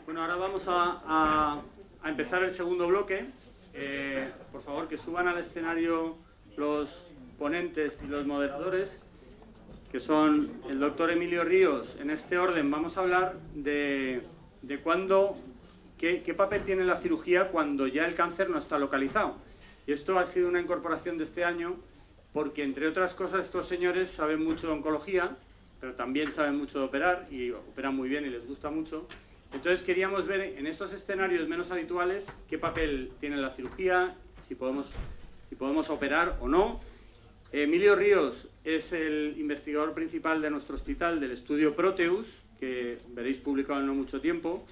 Bueno, ahora vamos a empezar el segundo bloque. Por favor, que suban al escenario los ponentes y los moderadores, que son el doctor Emilio Ríos. En este orden vamos a hablar de cuándo, qué papel tiene la cirugía cuando ya el cáncer no está localizado. Y esto ha sido una incorporación de este año porque, entre otras cosas, estos señores saben mucho de oncología, pero también saben mucho de operar y operan muy bien y les gusta mucho. Entonces queríamos ver en esos escenarios menos habituales qué papel tiene la cirugía, si podemos operar o no. Emilio Ríos es el investigador principal de nuestro hospital del estudio Proteus, que veréis publicado en no mucho tiempo.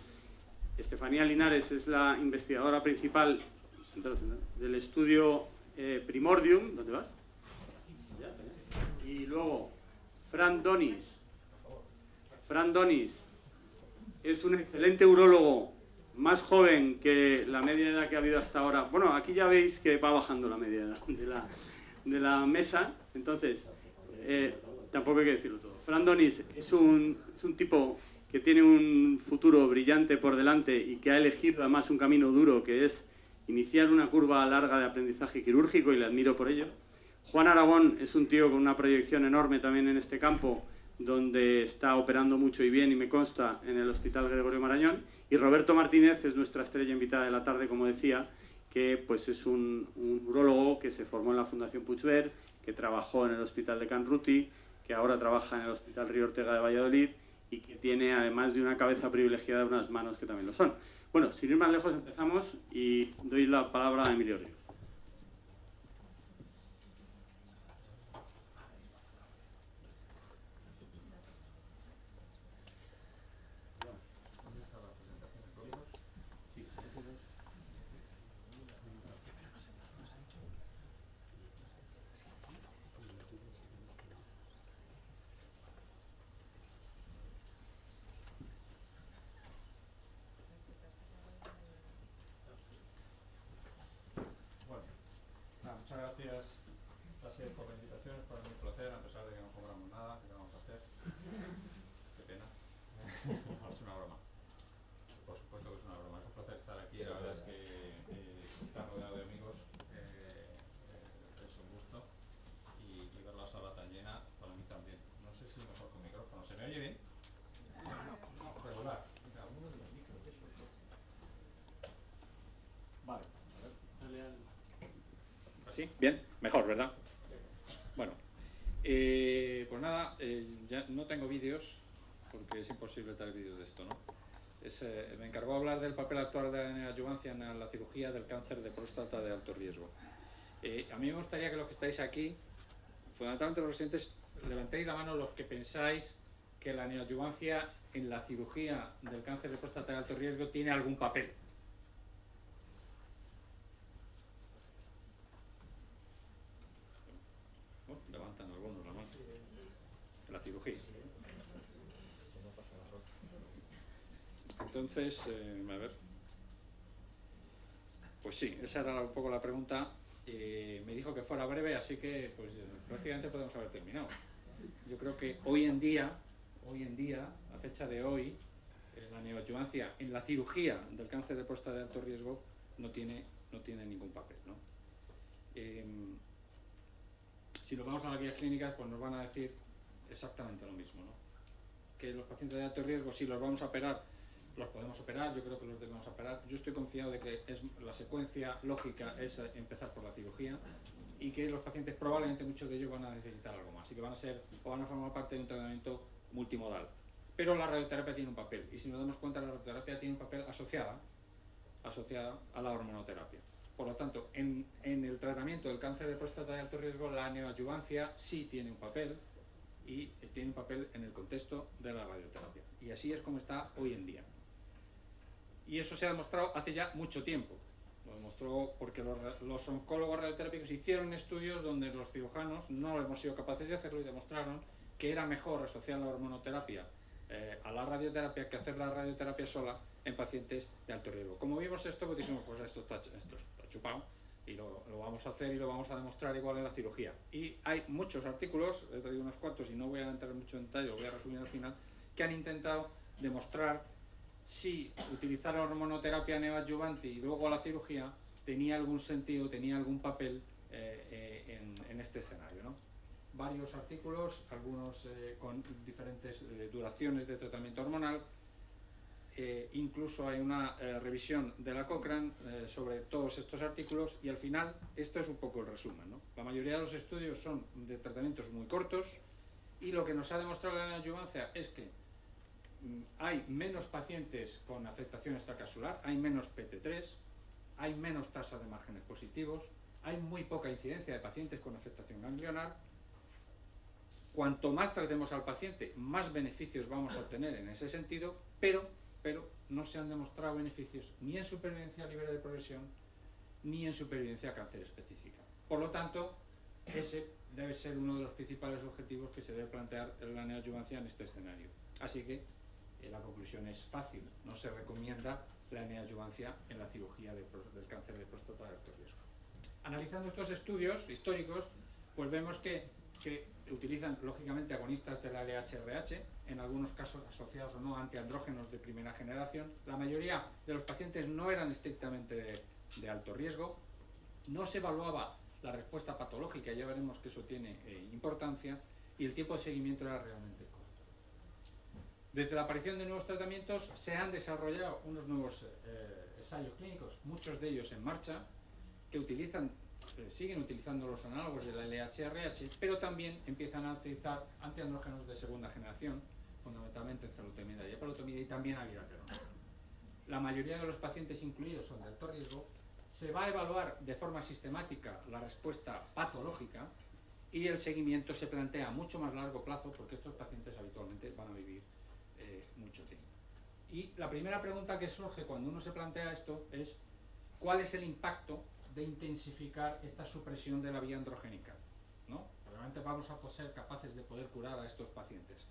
Estefanía Linares es la investigadora principal del estudio Primordium. ¿Dónde vas? Y luego Fran Donis. Fran Donis es un excelente urólogo, más joven que la media edad que ha habido hasta ahora. Bueno, aquí ya veis que va bajando la media edad de la mesa, entonces tampoco hay que decirlo todo. Fran Donis es un tipo que tiene un futuro brillante por delante y que ha elegido además un camino duro, que es iniciar una curva larga de aprendizaje quirúrgico, y le admiro por ello. Juan Aragón es un tío con una proyección enorme también en este campo, donde está operando mucho y bien, y me consta, en el Hospital Gregorio Marañón. Y Roberto Martínez es nuestra estrella invitada de la tarde, como decía, que pues es un urólogo que se formó en la Fundación Puigvert, que trabajó en el Hospital de Can Ruti, que ahora trabaja en el Hospital Río Ortega de Valladolid, y que tiene, además de una cabeza privilegiada, unas manos que también lo son. Bueno, sin ir más lejos, empezamos y doy la palabra a Emilio Ríos. Muchas gracias por la invitación, es para mí un placer, a pesar de que no cobramos nada, ¿qué vamos a hacer? Qué pena. No, es una broma. Por supuesto que es una broma, es un placer estar aquí, la verdad es que estar rodeado de amigos es un gusto, y ver la sala tan llena para mí también. No sé si mejor con micrófono, ¿se me oye bien? Regular. ¿Alguno de los micros? Vale, a ver. ¿Sí? Bien, mejor, ¿verdad? Bueno, pues nada, ya no tengo vídeos porque es imposible tener vídeos de esto, ¿no? Me encargó hablar del papel actual de la neoadjuvancia en la cirugía del cáncer de próstata de alto riesgo. A mí me gustaría que los que estáis aquí, fundamentalmente los residentes, levantéis la mano los que pensáis que la neoadjuvancia en la cirugía del cáncer de próstata de alto riesgo tiene algún papel. Levantan algunos la mano. La cirugía. Entonces, a ver. Pues sí, esa era un poco la pregunta. Me dijo que fuera breve, así que pues prácticamente podemos haber terminado. Yo creo que hoy en día, a fecha de hoy, la neoadjuvancia en la cirugía del cáncer de próstata de alto riesgo no tiene ningún papel, ¿no? Si nos vamos a las guías clínicas, pues nos van a decir exactamente lo mismo, ¿no? Que los pacientes de alto riesgo, si los vamos a operar, los podemos operar, yo creo que los debemos operar. Yo estoy confiado de que la secuencia lógica es empezar por la cirugía, y que los pacientes, probablemente muchos de ellos, van a necesitar algo más, y que van a formar parte de un tratamiento multimodal. Pero la radioterapia tiene un papel, y si nos damos cuenta, la radioterapia tiene un papel asociada a la hormonoterapia. Por lo tanto, en el tratamiento del cáncer de próstata de alto riesgo, la neoadjuvancia sí tiene un papel, y tiene un papel en el contexto de la radioterapia. Y así es como está hoy en día. Y eso se ha demostrado hace ya mucho tiempo. Lo demostró porque los oncólogos radioterápicos hicieron estudios donde los cirujanos no hemos sido capaces de hacerlo, y demostraron que era mejor asociar la hormonoterapia a la radioterapia que hacer la radioterapia sola en pacientes de alto riesgo. Como vimos esto, pues dijimos, pues esto está chupado, y lo vamos a hacer y lo vamos a demostrar igual en la cirugía. Y hay muchos artículos, he traído unos cuantos y no voy a entrar mucho en detalle, lo voy a resumir al final, que han intentado demostrar si utilizar la hormonoterapia neoadyuvante y luego la cirugía tenía algún sentido, tenía algún papel en este escenario, ¿no? Varios artículos, algunos con diferentes duraciones de tratamiento hormonal. Incluso hay una revisión de la Cochrane sobre todos estos artículos, y al final esto es un poco el resumen, ¿no? La mayoría de los estudios son de tratamientos muy cortos, y lo que nos ha demostrado la neoadyuvancia es que hay menos pacientes con afectación extracapsular, hay menos PT3, hay menos tasa de márgenes positivos, hay muy poca incidencia de pacientes con afectación ganglionar. Cuanto más tratemos al paciente, más beneficios vamos a obtener en ese sentido, pero no se han demostrado beneficios ni en supervivencia libre de progresión ni en supervivencia a cáncer específica. Por lo tanto, ese debe ser uno de los principales objetivos que se debe plantear en la neoadyuvancia en este escenario. Así que la conclusión es fácil: no se recomienda la neoadyuvancia en la cirugía del cáncer de próstata de alto riesgo. Analizando estos estudios históricos, pues vemos que utilizan lógicamente agonistas de la LHRH, en algunos casos asociados o no a antiandrógenos de primera generación. La mayoría de los pacientes no eran estrictamente de alto riesgo, no se evaluaba la respuesta patológica, ya veremos que eso tiene importancia, y el tiempo de seguimiento era realmente corto. Desde la aparición de nuevos tratamientos se han desarrollado unos nuevos ensayos clínicos, muchos de ellos en marcha, que siguen utilizando los análogos de la LHRH, pero también empiezan a utilizar antiandrógenos de segunda generación, fundamentalmente enzalutamida y apalutamida, y también abiraterona. La mayoría de los pacientes incluidos son de alto riesgo. Se va a evaluar de forma sistemática la respuesta patológica, y el seguimiento se plantea a mucho más largo plazo, porque estos pacientes habitualmente van a vivir mucho tiempo. Y la primera pregunta que surge cuando uno se plantea esto es: ¿cuál es el impacto de intensificar esta supresión de la vía androgénica, ¿no? Realmente vamos a ser capaces de poder curar a estos pacientes.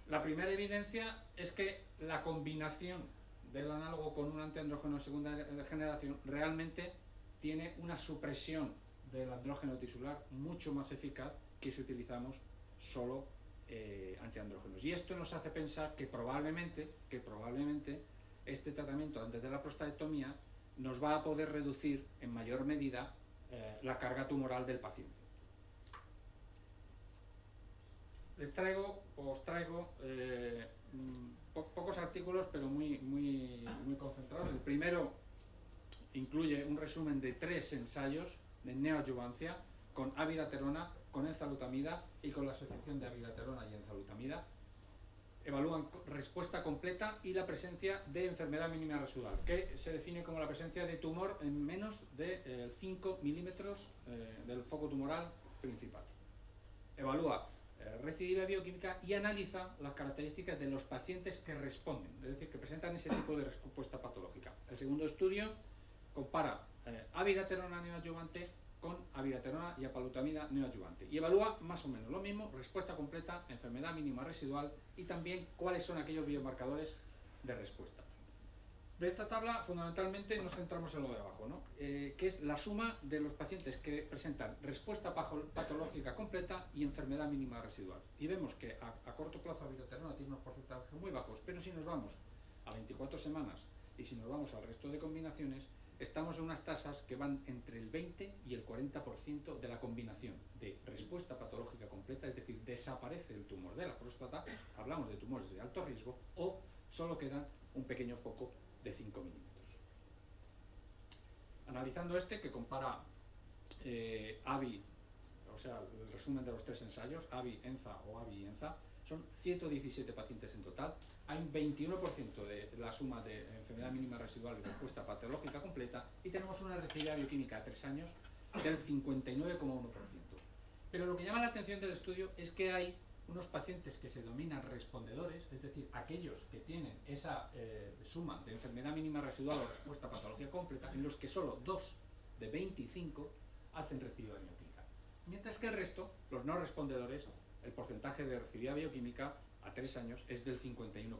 La primera evidencia es que la combinación del análogo con un antiandrógeno de segunda generación realmente tiene una supresión del andrógeno tisular mucho más eficaz que si utilizamos solo antiandrógenos. Y esto nos hace pensar que probablemente este tratamiento antes de la prostatectomía nos va a poder reducir en mayor medida la carga tumoral del paciente. Os traigo pocos artículos, pero muy concentrados. El primero incluye un resumen de 3 ensayos de neoadyuvancia con abiraterona, con enzalutamida y con la asociación de abiraterona y enzalutamida. Evalúan respuesta completa y la presencia de enfermedad mínima residual, que se define como la presencia de tumor en menos de 5 milímetros del foco tumoral principal. Evalúa recidiva bioquímica y analiza las características de los pacientes que responden, es decir, que presentan ese tipo de respuesta patológica. El segundo estudio compara abiraterona neoadyuvante con abiraterona y apalutamida neoadyuvante, y evalúa más o menos lo mismo: respuesta completa, enfermedad mínima residual, y también cuáles son aquellos biomarcadores de respuesta. De esta tabla fundamentalmente nos centramos en lo de abajo, ¿no? Que es la suma de los pacientes que presentan respuesta patológica completa y enfermedad mínima residual. Y vemos que a corto plazo abiraterona tiene unos porcentajes muy bajos, pero si nos vamos a 24 semanas y si nos vamos al resto de combinaciones, estamos en unas tasas que van entre el 20 y el 40% de la combinación de respuesta patológica completa, es decir, desaparece el tumor de la próstata, hablamos de tumores de alto riesgo, o solo queda un pequeño foco de 5 milímetros. Analizando que compara ABI, o sea, el resumen de los 3 ensayos, ABI, ENZA o ABI y ENZA, son 117 pacientes en total. Hay un 21% de la suma de enfermedad mínima residual y respuesta patológica completa, y tenemos una recidiva bioquímica a 3 años del 59,1%. Pero lo que llama la atención del estudio es que hay unos pacientes que se denominan respondedores, es decir, aquellos que tienen esa suma de enfermedad mínima residual o respuesta patológica completa, en los que solo 2 de 25 hacen recidiva bioquímica. Mientras que el resto, los no respondedores, el porcentaje de recidiva bioquímica a 3 años es del 51,1%.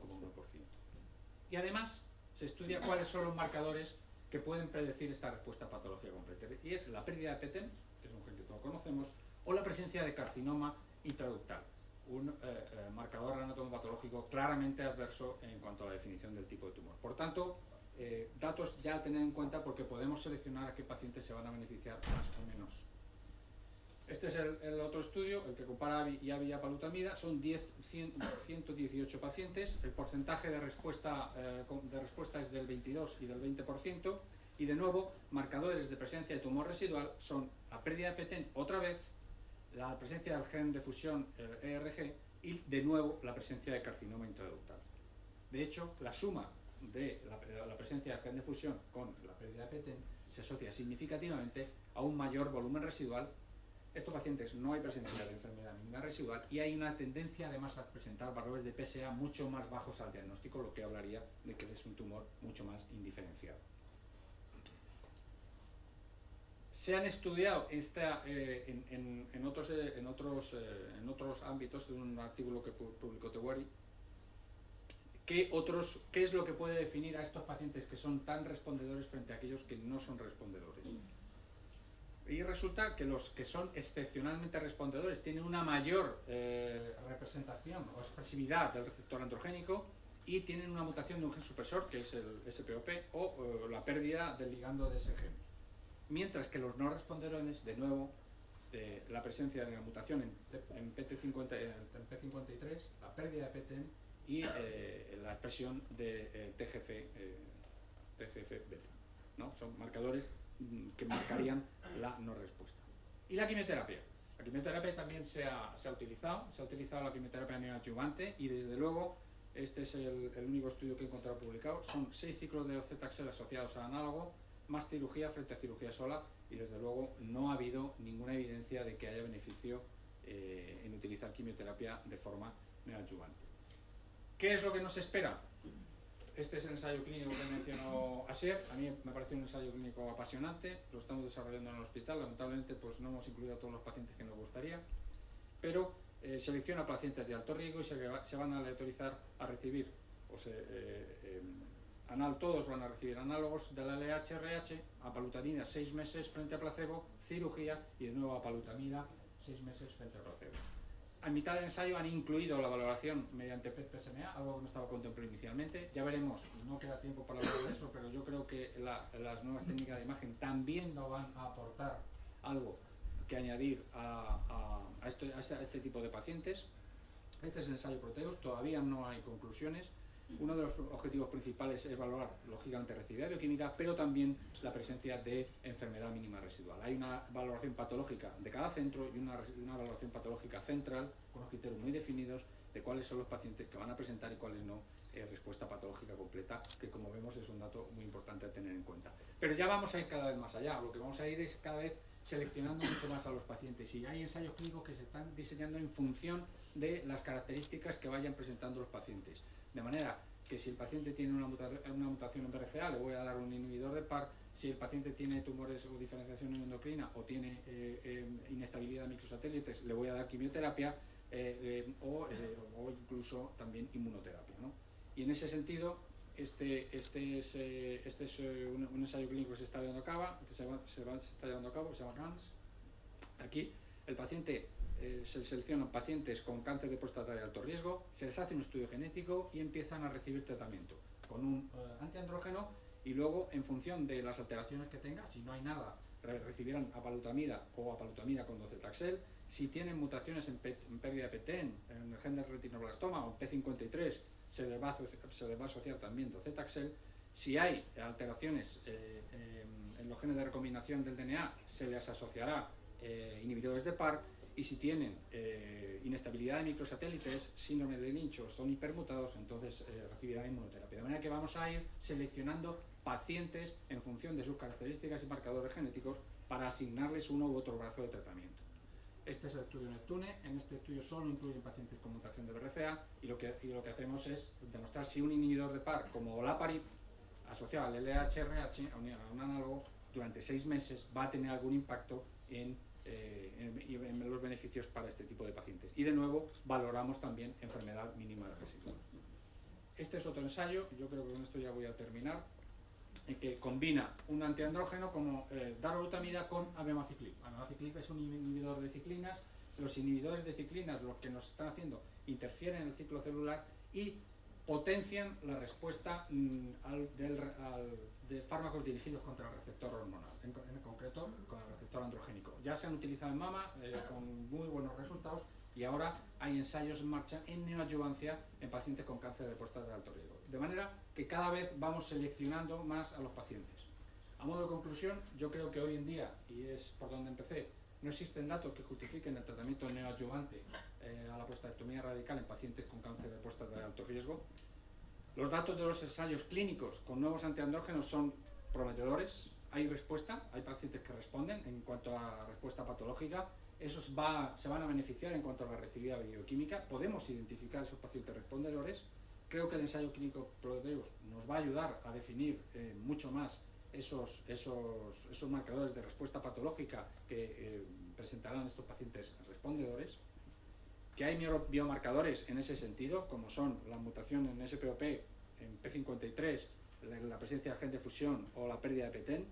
Y además se estudia cuáles son los marcadores que pueden predecir esta respuesta patológica completa. Y es la pérdida de PTEN, que es un gen que todos conocemos, o la presencia de carcinoma intraductal, un marcador anatomopatológico claramente adverso en cuanto a la definición del tipo de tumor. Por tanto, datos ya a tener en cuenta porque podemos seleccionar a qué pacientes se van a beneficiar más o menos. Este es el otro estudio, el que compara IAVI y apalutamida. Son 118 pacientes. El porcentaje de respuesta es del 22 y del 20%. Y de nuevo, marcadores de presencia de tumor residual son la pérdida de PTEN otra vez, la presencia del gen de fusión ERG y de nuevo la presencia de carcinoma intraductal. De hecho, la suma de la presencia del gen de fusión con la pérdida de PTEN se asocia significativamente a un mayor volumen residual. Estos pacientes no hay presencia de enfermedad mínima residual y hay una tendencia además a presentar valores de PSA mucho más bajos al diagnóstico, lo que hablaría de que es un tumor mucho más indiferenciado. Se han estudiado en otros ámbitos, en un artículo que publicó Tewari, ¿qué es lo que puede definir a estos pacientes que son tan respondedores frente a aquellos que no son respondedores? Y resulta que los que son excepcionalmente respondedores tienen una mayor representación o expresividad del receptor androgénico y tienen una mutación de un gen supresor, que es el SPOP, o la pérdida del ligando de ese gen. Mientras que los no respondedores, de nuevo, la presencia de la mutación en P53, la pérdida de PTEN y la expresión de TGF-beta, ¿no? Son marcadores que marcarían la no respuesta. Y la quimioterapia. La quimioterapia también se ha utilizado la quimioterapia neoadyuvante y desde luego este es el único estudio que he encontrado publicado. Son 6 ciclos de docetaxel asociados al análogo, más cirugía frente a cirugía sola y desde luego no ha habido ninguna evidencia de que haya beneficio en utilizar quimioterapia de forma neoadyuvante. ¿Qué es lo que nos espera? Este es el ensayo clínico que mencionó Asier. A mí me parece un ensayo clínico apasionante, lo estamos desarrollando en el hospital. Lamentablemente pues no hemos incluido a todos los pacientes que nos gustaría, pero selecciona pacientes de alto riesgo y se van a aleatorizar a recibir todos van a recibir análogos de la LH-RH, apalutamida 6 meses frente a placebo, cirugía y de nuevo apalutamida 6 meses frente a placebo. A mitad del ensayo han incluido la valoración mediante PET-PSMA, algo que no estaba contemplado inicialmente. Ya veremos, y no queda tiempo para hablar de eso, pero yo creo que las nuevas técnicas de imagen también nos van a aportar algo que añadir a este tipo de pacientes. Este es el ensayo Proteus, todavía no hay conclusiones. Uno de los objetivos principales es valorar, lógicamente, recidividad bioquímica, pero también la presencia de enfermedad mínima residual. Hay una valoración patológica de cada centro y una valoración patológica central con unos criterios muy definidos de cuáles son los pacientes que van a presentar y cuáles no respuesta patológica completa, que como vemos es un dato muy importante a tener en cuenta. Pero ya vamos a ir cada vez más allá, lo que vamos a ir es cada vez seleccionando mucho más a los pacientes y hay ensayos clínicos que se están diseñando en función de las características que vayan presentando los pacientes. De manera que si el paciente tiene una mutación en BRCA, le voy a dar un inhibidor de PARP. Si el paciente tiene tumores o diferenciación endocrina o tiene inestabilidad de microsatélites, le voy a dar quimioterapia o incluso también inmunoterapia, ¿no? Y en ese sentido, este es un ensayo clínico que se está llevando a cabo, que se llama GANS. Aquí el paciente se seleccionan pacientes con cáncer de próstata de alto riesgo, se les hace un estudio genético y empiezan a recibir tratamiento con un antiandrógeno y luego, en función de las alteraciones que tenga, si no hay nada, recibirán apalutamida o apalutamida con docetaxel. Si tienen mutaciones en pérdida de PTEN, en el gen del retinoblastoma o P53, se les va a asociar también docetaxel. Si hay alteraciones en los genes de recombinación del DNA, se les asociará inhibidores de PARP. Y si tienen inestabilidad de microsatélites, síndrome de Lynch o son hipermutados, entonces recibirán inmunoterapia. De manera que vamos a ir seleccionando pacientes en función de sus características y marcadores genéticos para asignarles uno u otro brazo de tratamiento. Este es el estudio Neptune. En este estudio solo incluyen pacientes con mutación de BRCA y lo que hacemos es demostrar si un inhibidor de PARP como olaparib asociado al LH-RH, a un análogo, durante 6 meses va a tener algún impacto en los beneficios para este tipo de pacientes. Y de nuevo valoramos también enfermedad mínima residual. Este es otro ensayo, yo creo que con esto ya voy a terminar, en que combina un antiandrógeno como darolutamida con abemaciclib. Abemaciclib es un inhibidor de ciclinas los inhibidores de ciclinas, lo que nos están haciendo, interfieren en el ciclo celular y potencian la respuesta de fármacos dirigidos contra el receptor hormonal, en concreto con el receptor androgénico. Ya se han utilizado en mama con muy buenos resultados y ahora hay ensayos en marcha en neoadyuvancia en pacientes con cáncer de próstata de alto riesgo. De manera que cada vez vamos seleccionando más a los pacientes. A modo de conclusión, yo creo que hoy en día, y es por donde empecé, no existen datos que justifiquen el tratamiento neoadyuvante a la prostatectomía radical en pacientes con cáncer de próstata de alto riesgo. Los datos de los ensayos clínicos con nuevos antiandrógenos son prometedores. Hay respuesta, hay pacientes que responden en cuanto a respuesta patológica. Esos se van a beneficiar en cuanto a la recidiva bioquímica. Podemos identificar esos pacientes respondedores. Creo que el ensayo clínico Proteus nos va a ayudar a definir mucho más esos marcadores de respuesta patológica que presentarán estos pacientes respondedores, que hay biomarcadores en ese sentido, como son la mutación en SPOP, en P53, la presencia de gen de fusión o la pérdida de PTEN,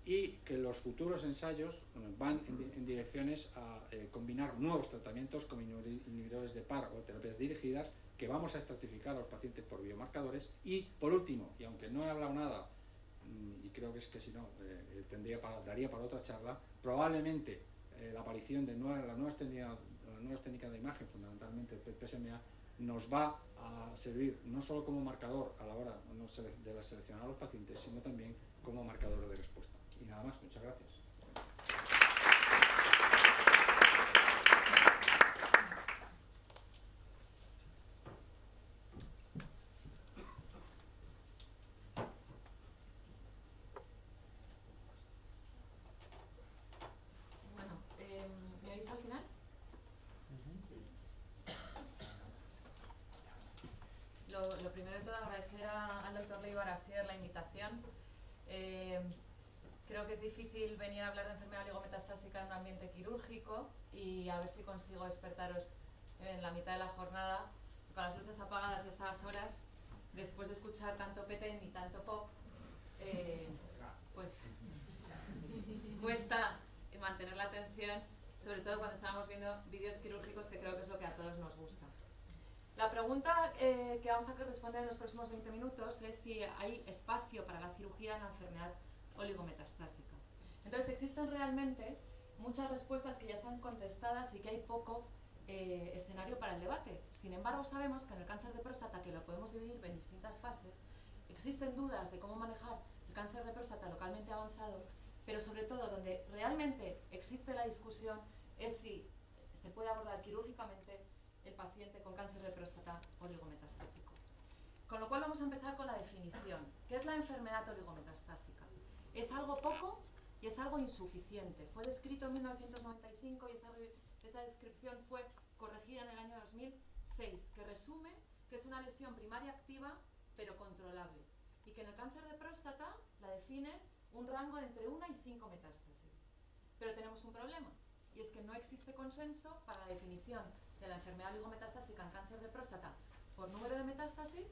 y que los futuros ensayos van en direcciones a combinar nuevos tratamientos como inhibidores de PAR o terapias dirigidas, que vamos a estratificar a los pacientes por biomarcadores. Y por último, y aunque no he hablado nada, y creo que es que si no daría para otra charla, probablemente la aparición de las nuevas técnicas de imagen, fundamentalmente el PET-PSMA, nos va a servir no solo como marcador a la hora de seleccionar a los pacientes, sino también como marcador de respuesta. Y nada más, muchas gracias. ¿Me oís al final? Lo primero de todo, agradecer al doctor Leibar Asier la invitación. Creo que es difícil venir a hablar de enfermedad oligometastásica en un ambiente quirúrgico y a ver si consigo despertaros en la mitad de la jornada con las luces apagadas a estas horas, después de escuchar tanto PTEN y tanto POP, pues cuesta mantener la atención, sobre todo cuando estábamos viendo vídeos quirúrgicos, que creo que es lo que a todos nos gusta. La pregunta que vamos a responder en los próximos 20 minutos es si hay espacio para la cirugía en la enfermedad oligometastásica. Entonces, existen realmente muchas respuestas que ya están contestadas y que hay poco escenario para el debate. Sin embargo, sabemos que en el cáncer de próstata, que lo podemos dividir en distintas fases, existen dudas de cómo manejar el cáncer de próstata localmente avanzado, pero sobre todo donde realmente existe la discusión es si se puede abordar quirúrgicamente el paciente con cáncer de próstata oligometastásico. Con lo cual vamos a empezar con la definición. ¿Qué es la enfermedad oligometastásica? Es algo poco y es algo insuficiente. Fue descrito en 1995 y esa descripción fue corregida en el año 2006, que resume que es una lesión primaria activa pero controlable y que en el cáncer de próstata la define un rango de entre 1 y 5 metástasis. Pero tenemos un problema, y es que no existe consenso para la definición de la enfermedad oligometastásica en cáncer de próstata por número de metástasis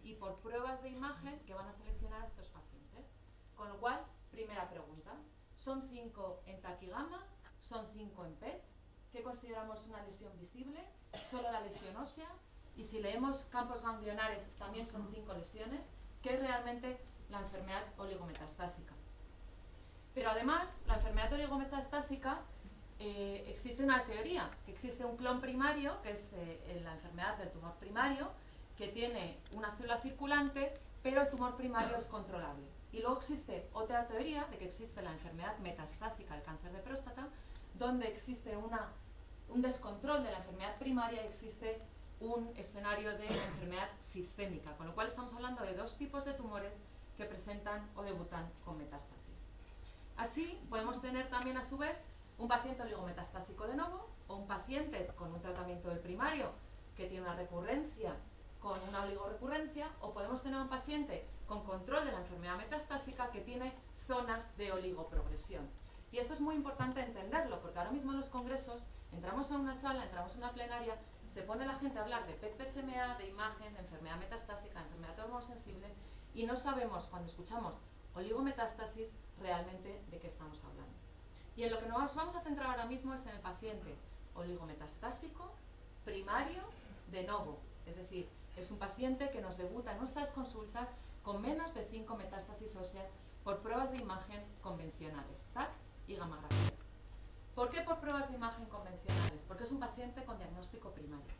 y por pruebas de imagen que van a seleccionar a estos pacientes. Con lo cual, primera pregunta, ¿son 5 en taquigama? ¿Son 5 en PET? ¿Qué consideramos una lesión visible? ¿Solo la lesión ósea? Y si leemos campos ganglionares, también son 5 lesiones. ¿Qué es realmente la enfermedad oligometastásica? Pero además, la enfermedad oligometastásica existe una teoría, que existe un clon primario, que es la enfermedad del tumor primario, que tiene una célula circulante, pero el tumor primario es controlable. Y luego existe otra teoría de que existe la enfermedad metastásica del cáncer de próstata, donde existe un descontrol de la enfermedad primaria y existe un escenario de enfermedad sistémica, con lo cual estamos hablando de dos tipos de tumores que presentan o debutan con metástasis. Así, podemos tener también a su vez un paciente oligometastásico de novo o un paciente con un tratamiento del primario que tiene una recurrencia con una oligorrecurrencia, o podemos tener un paciente con control de la enfermedad metastásica que tiene zonas de oligoprogresión. Y esto es muy importante entenderlo, porque ahora mismo en los congresos entramos en una sala, entramos en una plenaria, se pone la gente a hablar de PET-PSMA, de imagen, de enfermedad metastásica, de enfermedad hormonosensible, y no sabemos, cuando escuchamos oligometástasis, realmente de qué estamos hablando. Y en lo que nos vamos a centrar ahora mismo es en el paciente oligometastásico primario de novo, es decir, es un paciente que nos debuta en nuestras consultas con menos de 5 metástasis óseas por pruebas de imagen convencionales, TAC y gammagrafía. ¿Por qué por pruebas de imagen convencionales? Porque es un paciente con diagnóstico primario.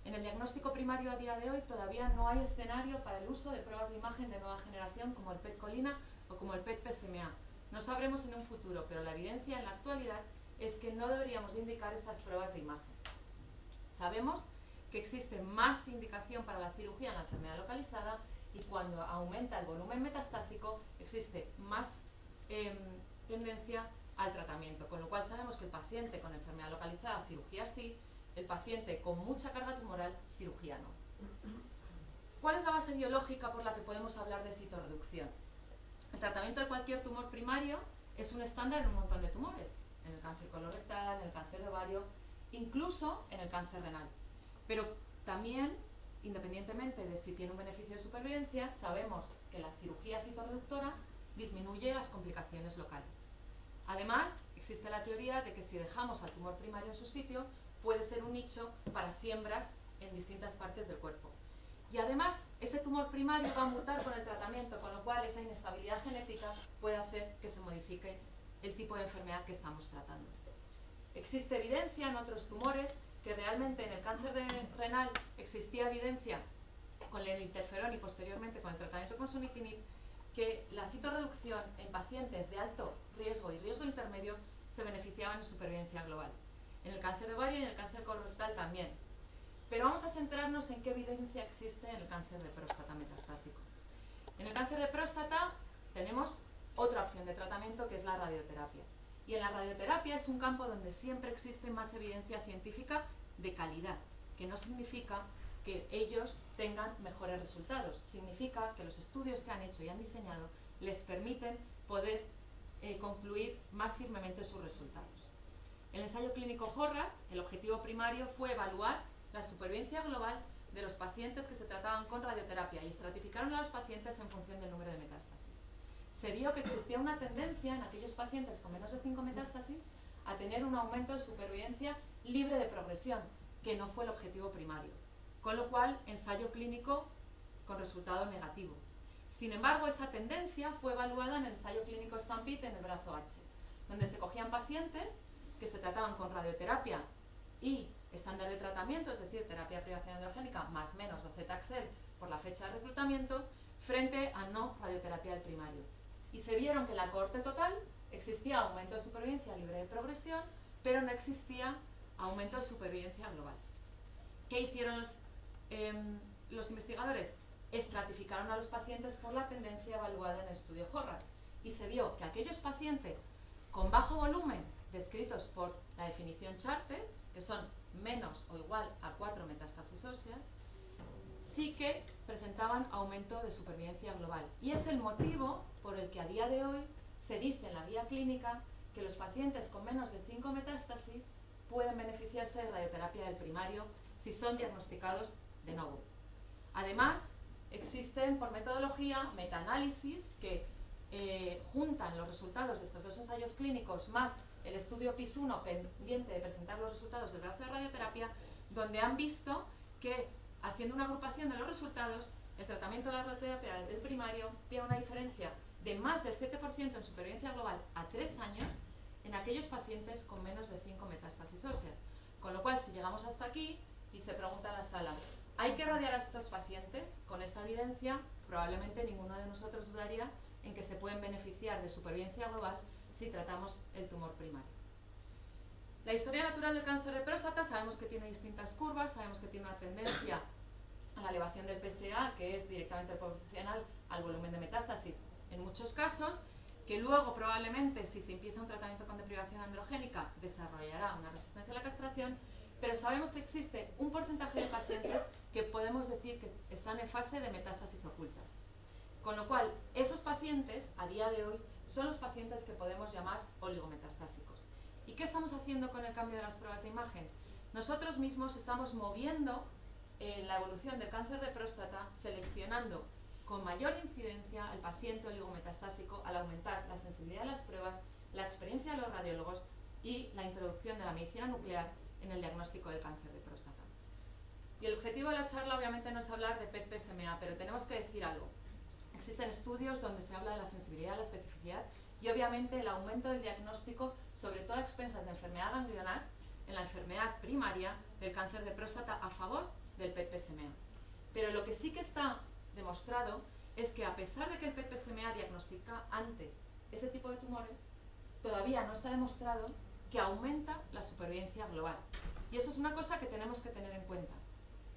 En el diagnóstico primario a día de hoy todavía no hay escenario para el uso de pruebas de imagen de nueva generación como el PET-colina o como el PET-PSMA. No sabremos en un futuro, pero la evidencia en la actualidad es que no deberíamos de indicar estas pruebas de imagen. Sabemos que existe más indicación para la cirugía en la enfermedad localizada y cuando aumenta el volumen metastásico existe más tendencia al tratamiento, con lo cual sabemos que el paciente con enfermedad localizada, cirugía sí, el paciente con mucha carga tumoral, cirugía no. ¿Cuál es la base biológica por la que podemos hablar de citorreducción? El tratamiento de cualquier tumor primario es un estándar en un montón de tumores, en el cáncer colorectal, en el cáncer de ovario, incluso en el cáncer renal. Pero también, independientemente de si tiene un beneficio de supervivencia, sabemos que la cirugía citorreductora disminuye las complicaciones locales. Además, existe la teoría de que si dejamos al tumor primario en su sitio, puede ser un nicho para siembras en distintas partes del cuerpo. Y además, ese tumor primario va a mutar con el tratamiento, con lo cual esa inestabilidad genética puede hacer que se modifique el tipo de enfermedad que estamos tratando. Existe evidencia en otros tumores que realmente en el cáncer renal existía evidencia con el interferón y posteriormente con el tratamiento con sunitinib que la citorreducción en pacientes de alto riesgo y riesgo intermedio se beneficiaban en supervivencia global. En el cáncer de ovario y en el cáncer colorectal también. Pero vamos a centrarnos en qué evidencia existe en el cáncer de próstata metastásico. En el cáncer de próstata tenemos otra opción de tratamiento que es la radioterapia. Y en la radioterapia es un campo donde siempre existe más evidencia científica de calidad, que no significa que ellos tengan mejores resultados. Significa que los estudios que han hecho y han diseñado les permiten poder concluir más firmemente sus resultados. En el ensayo clínico Horrat, el objetivo primario fue evaluar la supervivencia global de los pacientes que se trataban con radioterapia y estratificaron a los pacientes en función del número de metástasis. Se vio que existía una tendencia en aquellos pacientes con menos de 5 metástasis a tener un aumento de supervivencia libre de progresión, que no fue el objetivo primario. Con lo cual, ensayo clínico con resultado negativo. Sin embargo, esa tendencia fue evaluada en el ensayo clínico Stampede en el brazo H, donde se cogían pacientes que se trataban con radioterapia y estándar de tratamiento, es decir, terapia de privación androgénica más menos docetaxel por la fecha de reclutamiento, frente a no radioterapia del primario. Y se vieron que en la cohorte total existía aumento de supervivencia libre de progresión, pero no existía aumento de supervivencia global. ¿Qué hicieron los investigadores? Estratificaron a los pacientes por la tendencia evaluada en el estudio Horrat y se vio que aquellos pacientes con bajo volumen, descritos por la definición Charter, que son menos o igual a 4 metástasis óseas, sí que presentaban aumento de supervivencia global. Y es el motivo por el que a día de hoy se dice en la guía clínica que los pacientes con menos de 5 metástasis pueden beneficiarse de radioterapia del primario si son diagnosticados de novo. Además, existen por metodología metaanálisis que juntan los resultados de estos dos ensayos clínicos más el estudio PIS-1 pendiente de presentar los resultados del brazo de radioterapia, donde han visto que haciendo una agrupación de los resultados, el tratamiento de la radioterapia del primario tiene una diferencia de más del 7% en supervivencia global a 3 años en aquellos pacientes con menos de 5 metástasis óseas. Con lo cual, si llegamos hasta aquí y se pregunta en la sala, ¿hay que radiar a estos pacientes? Con esta evidencia, probablemente ninguno de nosotros dudaría en que se pueden beneficiar de supervivencia global si tratamos el tumor primario. La historia natural del cáncer de próstata sabemos que tiene distintas curvas, sabemos que tiene una tendencia a la elevación del PSA, que es directamente proporcional al volumen de metástasis en muchos casos, que luego probablemente si se empieza un tratamiento con deprivación androgénica desarrollará una resistencia a la castración, pero sabemos que existe un porcentaje de pacientes que podemos decir que están en fase de metástasis ocultas. Con lo cual, esos pacientes, a día de hoy, son los pacientes que podemos llamar oligometastásicos. ¿Y qué estamos haciendo con el cambio de las pruebas de imagen? Nosotros mismos estamos moviendo la evolución del cáncer de próstata, seleccionando con mayor incidencia al paciente oligometastásico al aumentar la sensibilidad de las pruebas, la experiencia de los radiólogos y la introducción de la medicina nuclear en el diagnóstico del cáncer de próstata. Y el objetivo de la charla obviamente no es hablar de PET-PSMA, pero tenemos que decir algo. Existen estudios donde se habla de la sensibilidad, la especificidad y obviamente el aumento del diagnóstico, sobre todo a expensas de enfermedad ganglionar, en la enfermedad primaria del cáncer de próstata a favor del PET-PSMA. Pero lo que sí que está demostrado es que a pesar de que el PET-PSMA diagnostica antes ese tipo de tumores, todavía no está demostrado que aumenta la supervivencia global. Y eso es una cosa que tenemos que tener en cuenta.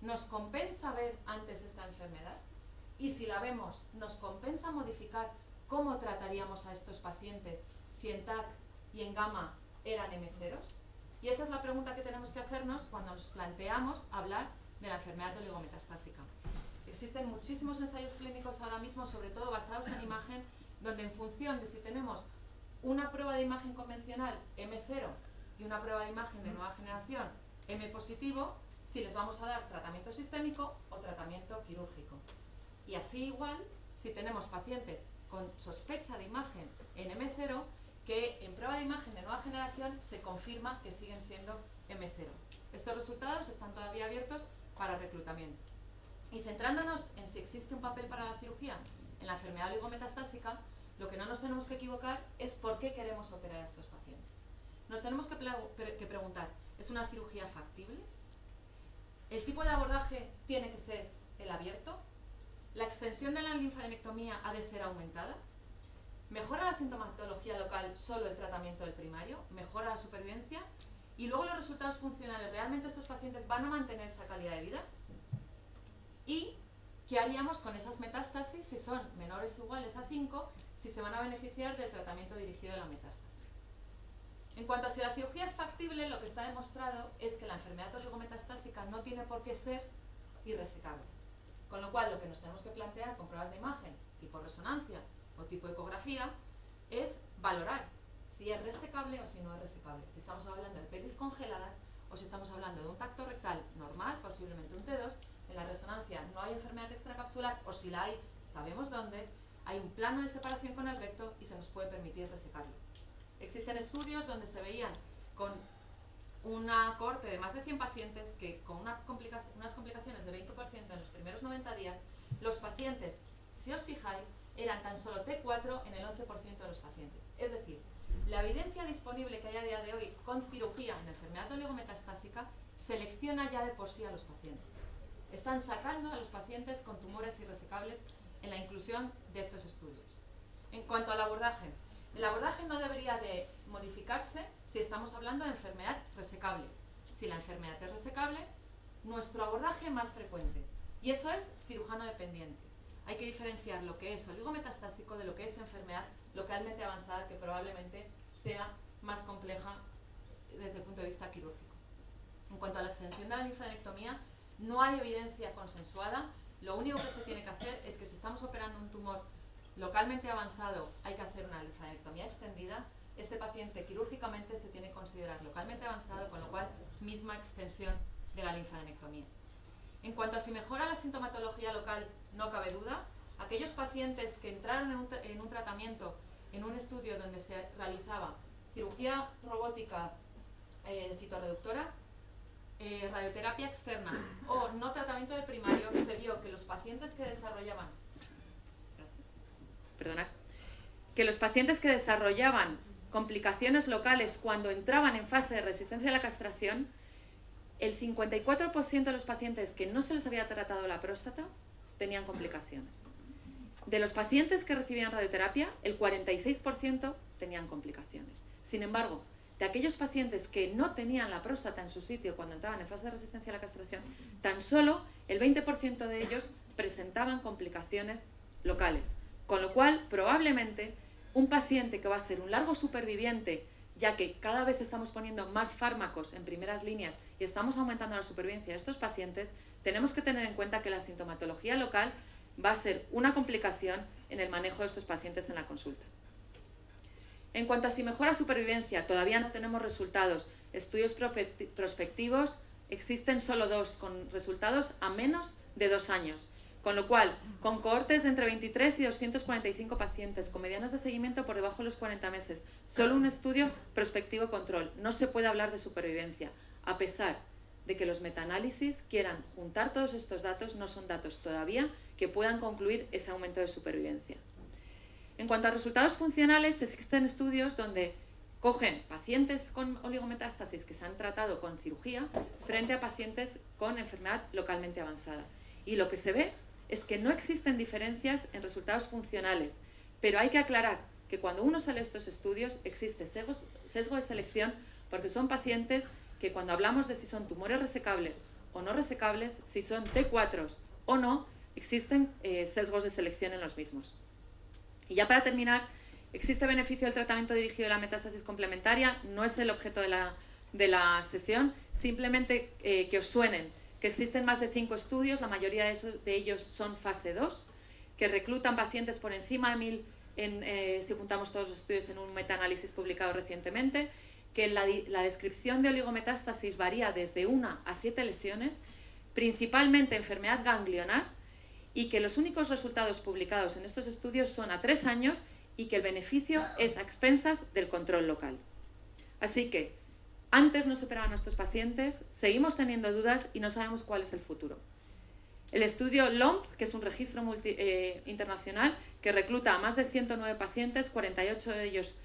¿Nos compensa ver antes esta enfermedad? Y si la vemos, ¿nos compensa modificar cómo trataríamos a estos pacientes si en TAC y en gamma eran M0s? Y esa es la pregunta que tenemos que hacernos cuando nos planteamos hablar de la enfermedad oligometastásica. Existen muchísimos ensayos clínicos ahora mismo, sobre todo basados en imagen, donde en función de si tenemos una prueba de imagen convencional M0 y una prueba de imagen de nueva generación M positivo, si les vamos a dar tratamiento sistémico o tratamiento quirúrgico. Y así igual, si tenemos pacientes con sospecha de imagen en M0, que en prueba de imagen de nueva generación se confirma que siguen siendo M0. Estos resultados están todavía abiertos para reclutamiento. Y centrándonos en si existe un papel para la cirugía en la enfermedad oligometastásica, lo que no nos tenemos que equivocar es por qué queremos operar a estos pacientes. Nos tenemos que preguntar, ¿es una cirugía factible? ¿El tipo de abordaje tiene que ser el abierto? ¿La extensión de la linfadenectomía ha de ser aumentada? ¿Mejora la sintomatología local solo el tratamiento del primario? ¿Mejora la supervivencia? Y luego los resultados funcionales, ¿realmente estos pacientes van a mantener esa calidad de vida? ¿Y qué haríamos con esas metástasis si son menores o iguales a 5, si se van a beneficiar del tratamiento dirigido de la metástasis? En cuanto a si la cirugía es factible, lo que está demostrado es que la enfermedad oligometastásica no tiene por qué ser irresecable. Con lo cual, lo que nos tenemos que plantear con pruebas de imagen, tipo resonancia o tipo ecografía, es valorar si es resecable o si no es resecable. Si estamos hablando de pelis congeladas o si estamos hablando de un tacto rectal normal, posiblemente un T2, en la resonancia no hay enfermedad extracapsular o si la hay, sabemos dónde, hay un plano de separación con el recto y se nos puede permitir resecarlo. Existen estudios donde se veían con una cohorte de más de 100 pacientes que con unas complicaciones del 20% en los primeros 90 días, los pacientes, si os fijáis, eran tan solo T4 en el 11% de los pacientes. Es decir, la evidencia disponible que hay a día de hoy con cirugía en enfermedad oligometastásica selecciona ya de por sí a los pacientes. Están sacando a los pacientes con tumores irresecables en la inclusión de estos estudios. En cuanto al abordaje, el abordaje no debería de modificarse si estamos hablando de enfermedad resecable. Si la enfermedad es resecable, nuestro abordaje más frecuente, y eso es cirujano dependiente. Hay que diferenciar lo que es oligometastásico de lo que es enfermedad localmente avanzada, que probablemente sea más compleja desde el punto de vista quirúrgico. En cuanto a la extensión de la linfadenectomía, no hay evidencia consensuada. Lo único que se tiene que hacer es que si estamos operando un tumor localmente avanzado, hay que hacer una linfadenectomía extendida. Este paciente quirúrgicamente se tiene que considerar localmente avanzado, con lo cual misma extensión de la linfadenectomía. En cuanto a si mejora la sintomatología local, no cabe duda. Aquellos pacientes que entraron en un tratamiento, en un estudio donde se realizaba cirugía robótica citorreductora, radioterapia externa o no tratamiento de primario, se vio que los pacientes que desarrollaban complicaciones locales cuando entraban en fase de resistencia a la castración, el 54% de los pacientes que no se les había tratado la próstata tenían complicaciones. De los pacientes que recibían radioterapia, el 46% tenían complicaciones. Sin embargo, de aquellos pacientes que no tenían la próstata en su sitio cuando entraban en fase de resistencia a la castración, tan solo el 20% de ellos presentaban complicaciones locales. Con lo cual, probablemente, un paciente que va a ser un largo superviviente, ya que cada vez estamos poniendo más fármacos en primeras líneas y estamos aumentando la supervivencia de estos pacientes, tenemos que tener en cuenta que la sintomatología local va a ser una complicación en el manejo de estos pacientes en la consulta. En cuanto a si mejora supervivencia, todavía no tenemos resultados. Estudios prospectivos, existen solo 2 con resultados a menos de 2 años. Con lo cual, con cohortes de entre 23 y 245 pacientes, con medianas de seguimiento por debajo de los 40 meses, solo un estudio prospectivo control. No se puede hablar de supervivencia. a pesar de que los metaanálisis quieran juntar todos estos datos, no son datos todavía que puedan concluir ese aumento de supervivencia. En cuanto a resultados funcionales, existen estudios donde cogen pacientes con oligometástasis que se han tratado con cirugía frente a pacientes con enfermedad localmente avanzada. Y lo que se ve es que no existen diferencias en resultados funcionales, pero hay que aclarar que cuando uno sale de estos estudios existe sesgo de selección, porque son pacientes que cuando hablamos de si son tumores resecables o no resecables, si son T4 o no, existen sesgos de selección en los mismos. Y ya para terminar, ¿existe beneficio del tratamiento dirigido a la metástasis complementaria? No es el objeto de la sesión, simplemente que os suenen que existen más de 5 estudios, la mayoría de ellos son fase 2, que reclutan pacientes por encima de 1000, si juntamos todos los estudios en un metaanálisis publicado recientemente, que la descripción de oligometástasis varía desde 1 a 7 lesiones, principalmente enfermedad ganglionar, y que los únicos resultados publicados en estos estudios son a 3 años y que el beneficio es a expensas del control local. Así que, antes no se operaban a estos pacientes, seguimos teniendo dudas y no sabemos cuál es el futuro. El estudio LOMP, que es un registro internacional que recluta a más de 109 pacientes, 48 de ellos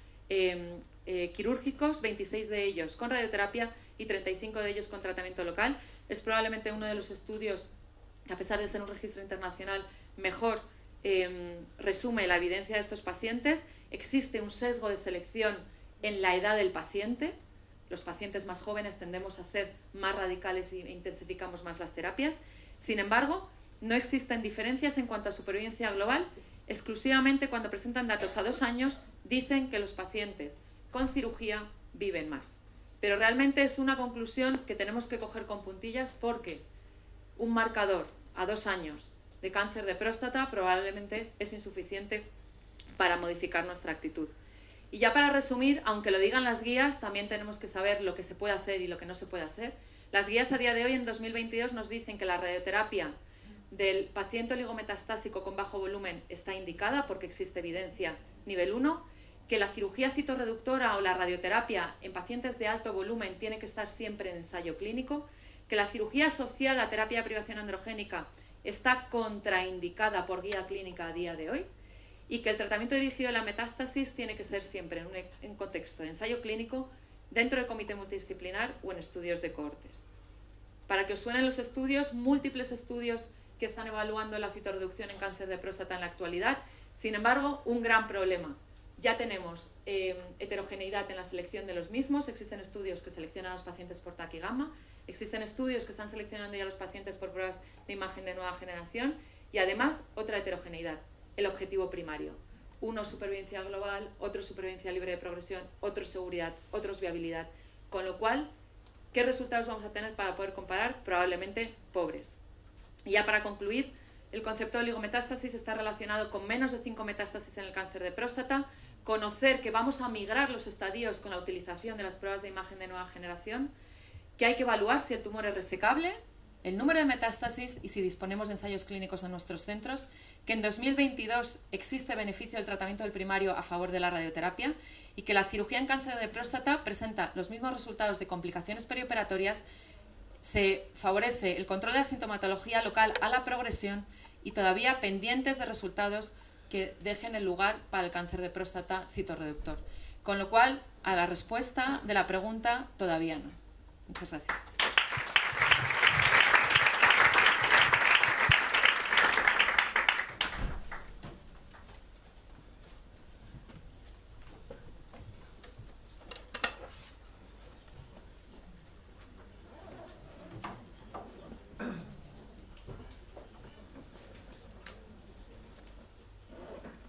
quirúrgicos, 26 de ellos con radioterapia y 35 de ellos con tratamiento local, es probablemente uno de los estudios que, a pesar de ser un registro internacional, mejor resume la evidencia de estos pacientes. Existe un sesgo de selección en la edad del paciente. Los pacientes más jóvenes tendemos a ser más radicales e intensificamos más las terapias. Sin embargo, no existen diferencias en cuanto a supervivencia global. Exclusivamente cuando presentan datos a 2 años, dicen que los pacientes con cirugía viven más. Pero realmente es una conclusión que tenemos que coger con puntillas, porque un marcador a 2 años de cáncer de próstata probablemente es insuficiente para modificar nuestra actitud. Y ya para resumir, aunque lo digan las guías, también tenemos que saber lo que se puede hacer y lo que no se puede hacer. Las guías a día de hoy, en 2022, nos dicen que la radioterapia del paciente oligometastásico con bajo volumen está indicada porque existe evidencia nivel 1, que la cirugía citorreductora o la radioterapia en pacientes de alto volumen tiene que estar siempre en ensayo clínico, que la cirugía asociada a terapia de privación androgénica está contraindicada por guía clínica a día de hoy, y que el tratamiento dirigido a la metástasis tiene que ser siempre en un contexto de ensayo clínico, dentro del comité multidisciplinar o en estudios de cohortes. Para que os suenen los estudios, múltiples estudios que están evaluando la citorreducción en cáncer de próstata en la actualidad. Sin embargo, un gran problema. Ya tenemos heterogeneidad en la selección de los mismos. Existen estudios que seleccionan a los pacientes por TAC y gamma. Existen estudios que están seleccionando ya a los pacientes por pruebas de imagen de nueva generación. Y además, otra heterogeneidad. El objetivo primario. Uno, supervivencia global, otro, supervivencia libre de progresión, otro, seguridad, otros, viabilidad. Con lo cual, ¿qué resultados vamos a tener para poder comparar? Probablemente pobres. Y ya para concluir, el concepto de oligometástasis está relacionado con menos de 5 metástasis en el cáncer de próstata, conocer que vamos a migrar los estadios con la utilización de las pruebas de imagen de nueva generación, que hay que evaluar si el tumor es resecable, el número de metástasis y si disponemos de ensayos clínicos en nuestros centros, que en 2022 existe beneficio del tratamiento del primario a favor de la radioterapia y que la cirugía en cáncer de próstata presenta los mismos resultados de complicaciones perioperatorias, se favorece el control de la sintomatología local a la progresión y todavía pendientes de resultados que dejen el lugar para el cáncer de próstata citorreductor. Con lo cual, a la respuesta de la pregunta, todavía no. Muchas gracias.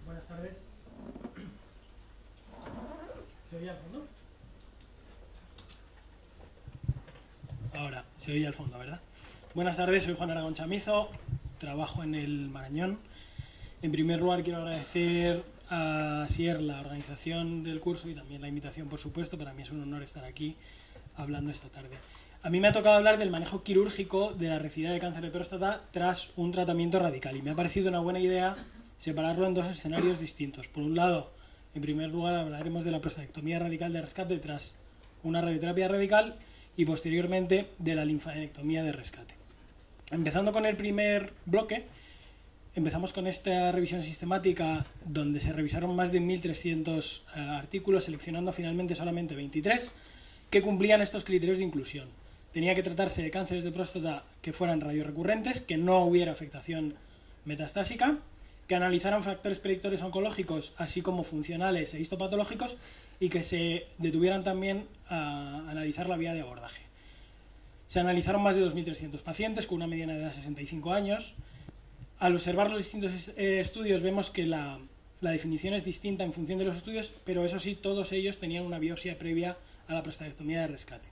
Buenas tardes. ¿Se oye al fondo? Ahora, se oye al fondo, ¿verdad? Buenas tardes, soy Juan Aragón Chamizo, trabajo en el Marañón. En primer lugar, quiero agradecer a SIER la organización del curso y también la invitación, por supuesto. Para mí es un honor estar aquí hablando esta tarde. A mí me ha tocado hablar del manejo quirúrgico de la recidiva de cáncer de próstata tras un tratamiento radical y me ha parecido una buena idea separarlo en 2 escenarios distintos. Por un lado, en primer lugar, hablaremos de la prostatectomía radical de rescate tras una radioterapia radical y posteriormente de la linfadenectomía de rescate. Empezando con el primer bloque, empezamos con esta revisión sistemática donde se revisaron más de 1.300 artículos, seleccionando finalmente solamente 23 que cumplían estos criterios de inclusión. Tenía que tratarse de cánceres de próstata que fueran radiorrecurrentes, que no hubiera afectación metastásica, que analizaran factores predictores oncológicos, así como funcionales e histopatológicos, y que se detuvieran también a analizar la vía de abordaje. Se analizaron más de 2.300 pacientes con una mediana de edad de 65 años. Al observar los distintos estudios vemos que la definición es distinta en función de los estudios, pero eso sí, todos ellos tenían una biopsia previa a la prostatectomía de rescate.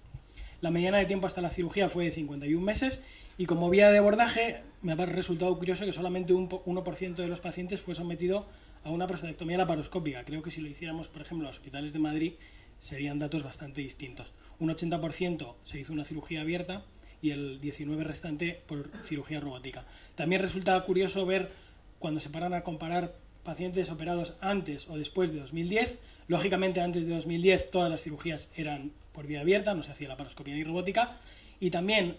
La mediana de tiempo hasta la cirugía fue de 51 meses y como vía de abordaje me ha resultado curioso que solamente un 1% de los pacientes fue sometido a una prostatectomía laparoscópica. Creo que si lo hiciéramos, por ejemplo, en los hospitales de Madrid, serían datos bastante distintos. Un 80% se hizo una cirugía abierta y el 19% restante por cirugía robótica. También resulta curioso ver cuando se paran a comparar pacientes operados antes o después de 2010. Lógicamente, antes de 2010 todas las cirugías eran por vía abierta, no se hacía laparoscopia ni robótica. Y también,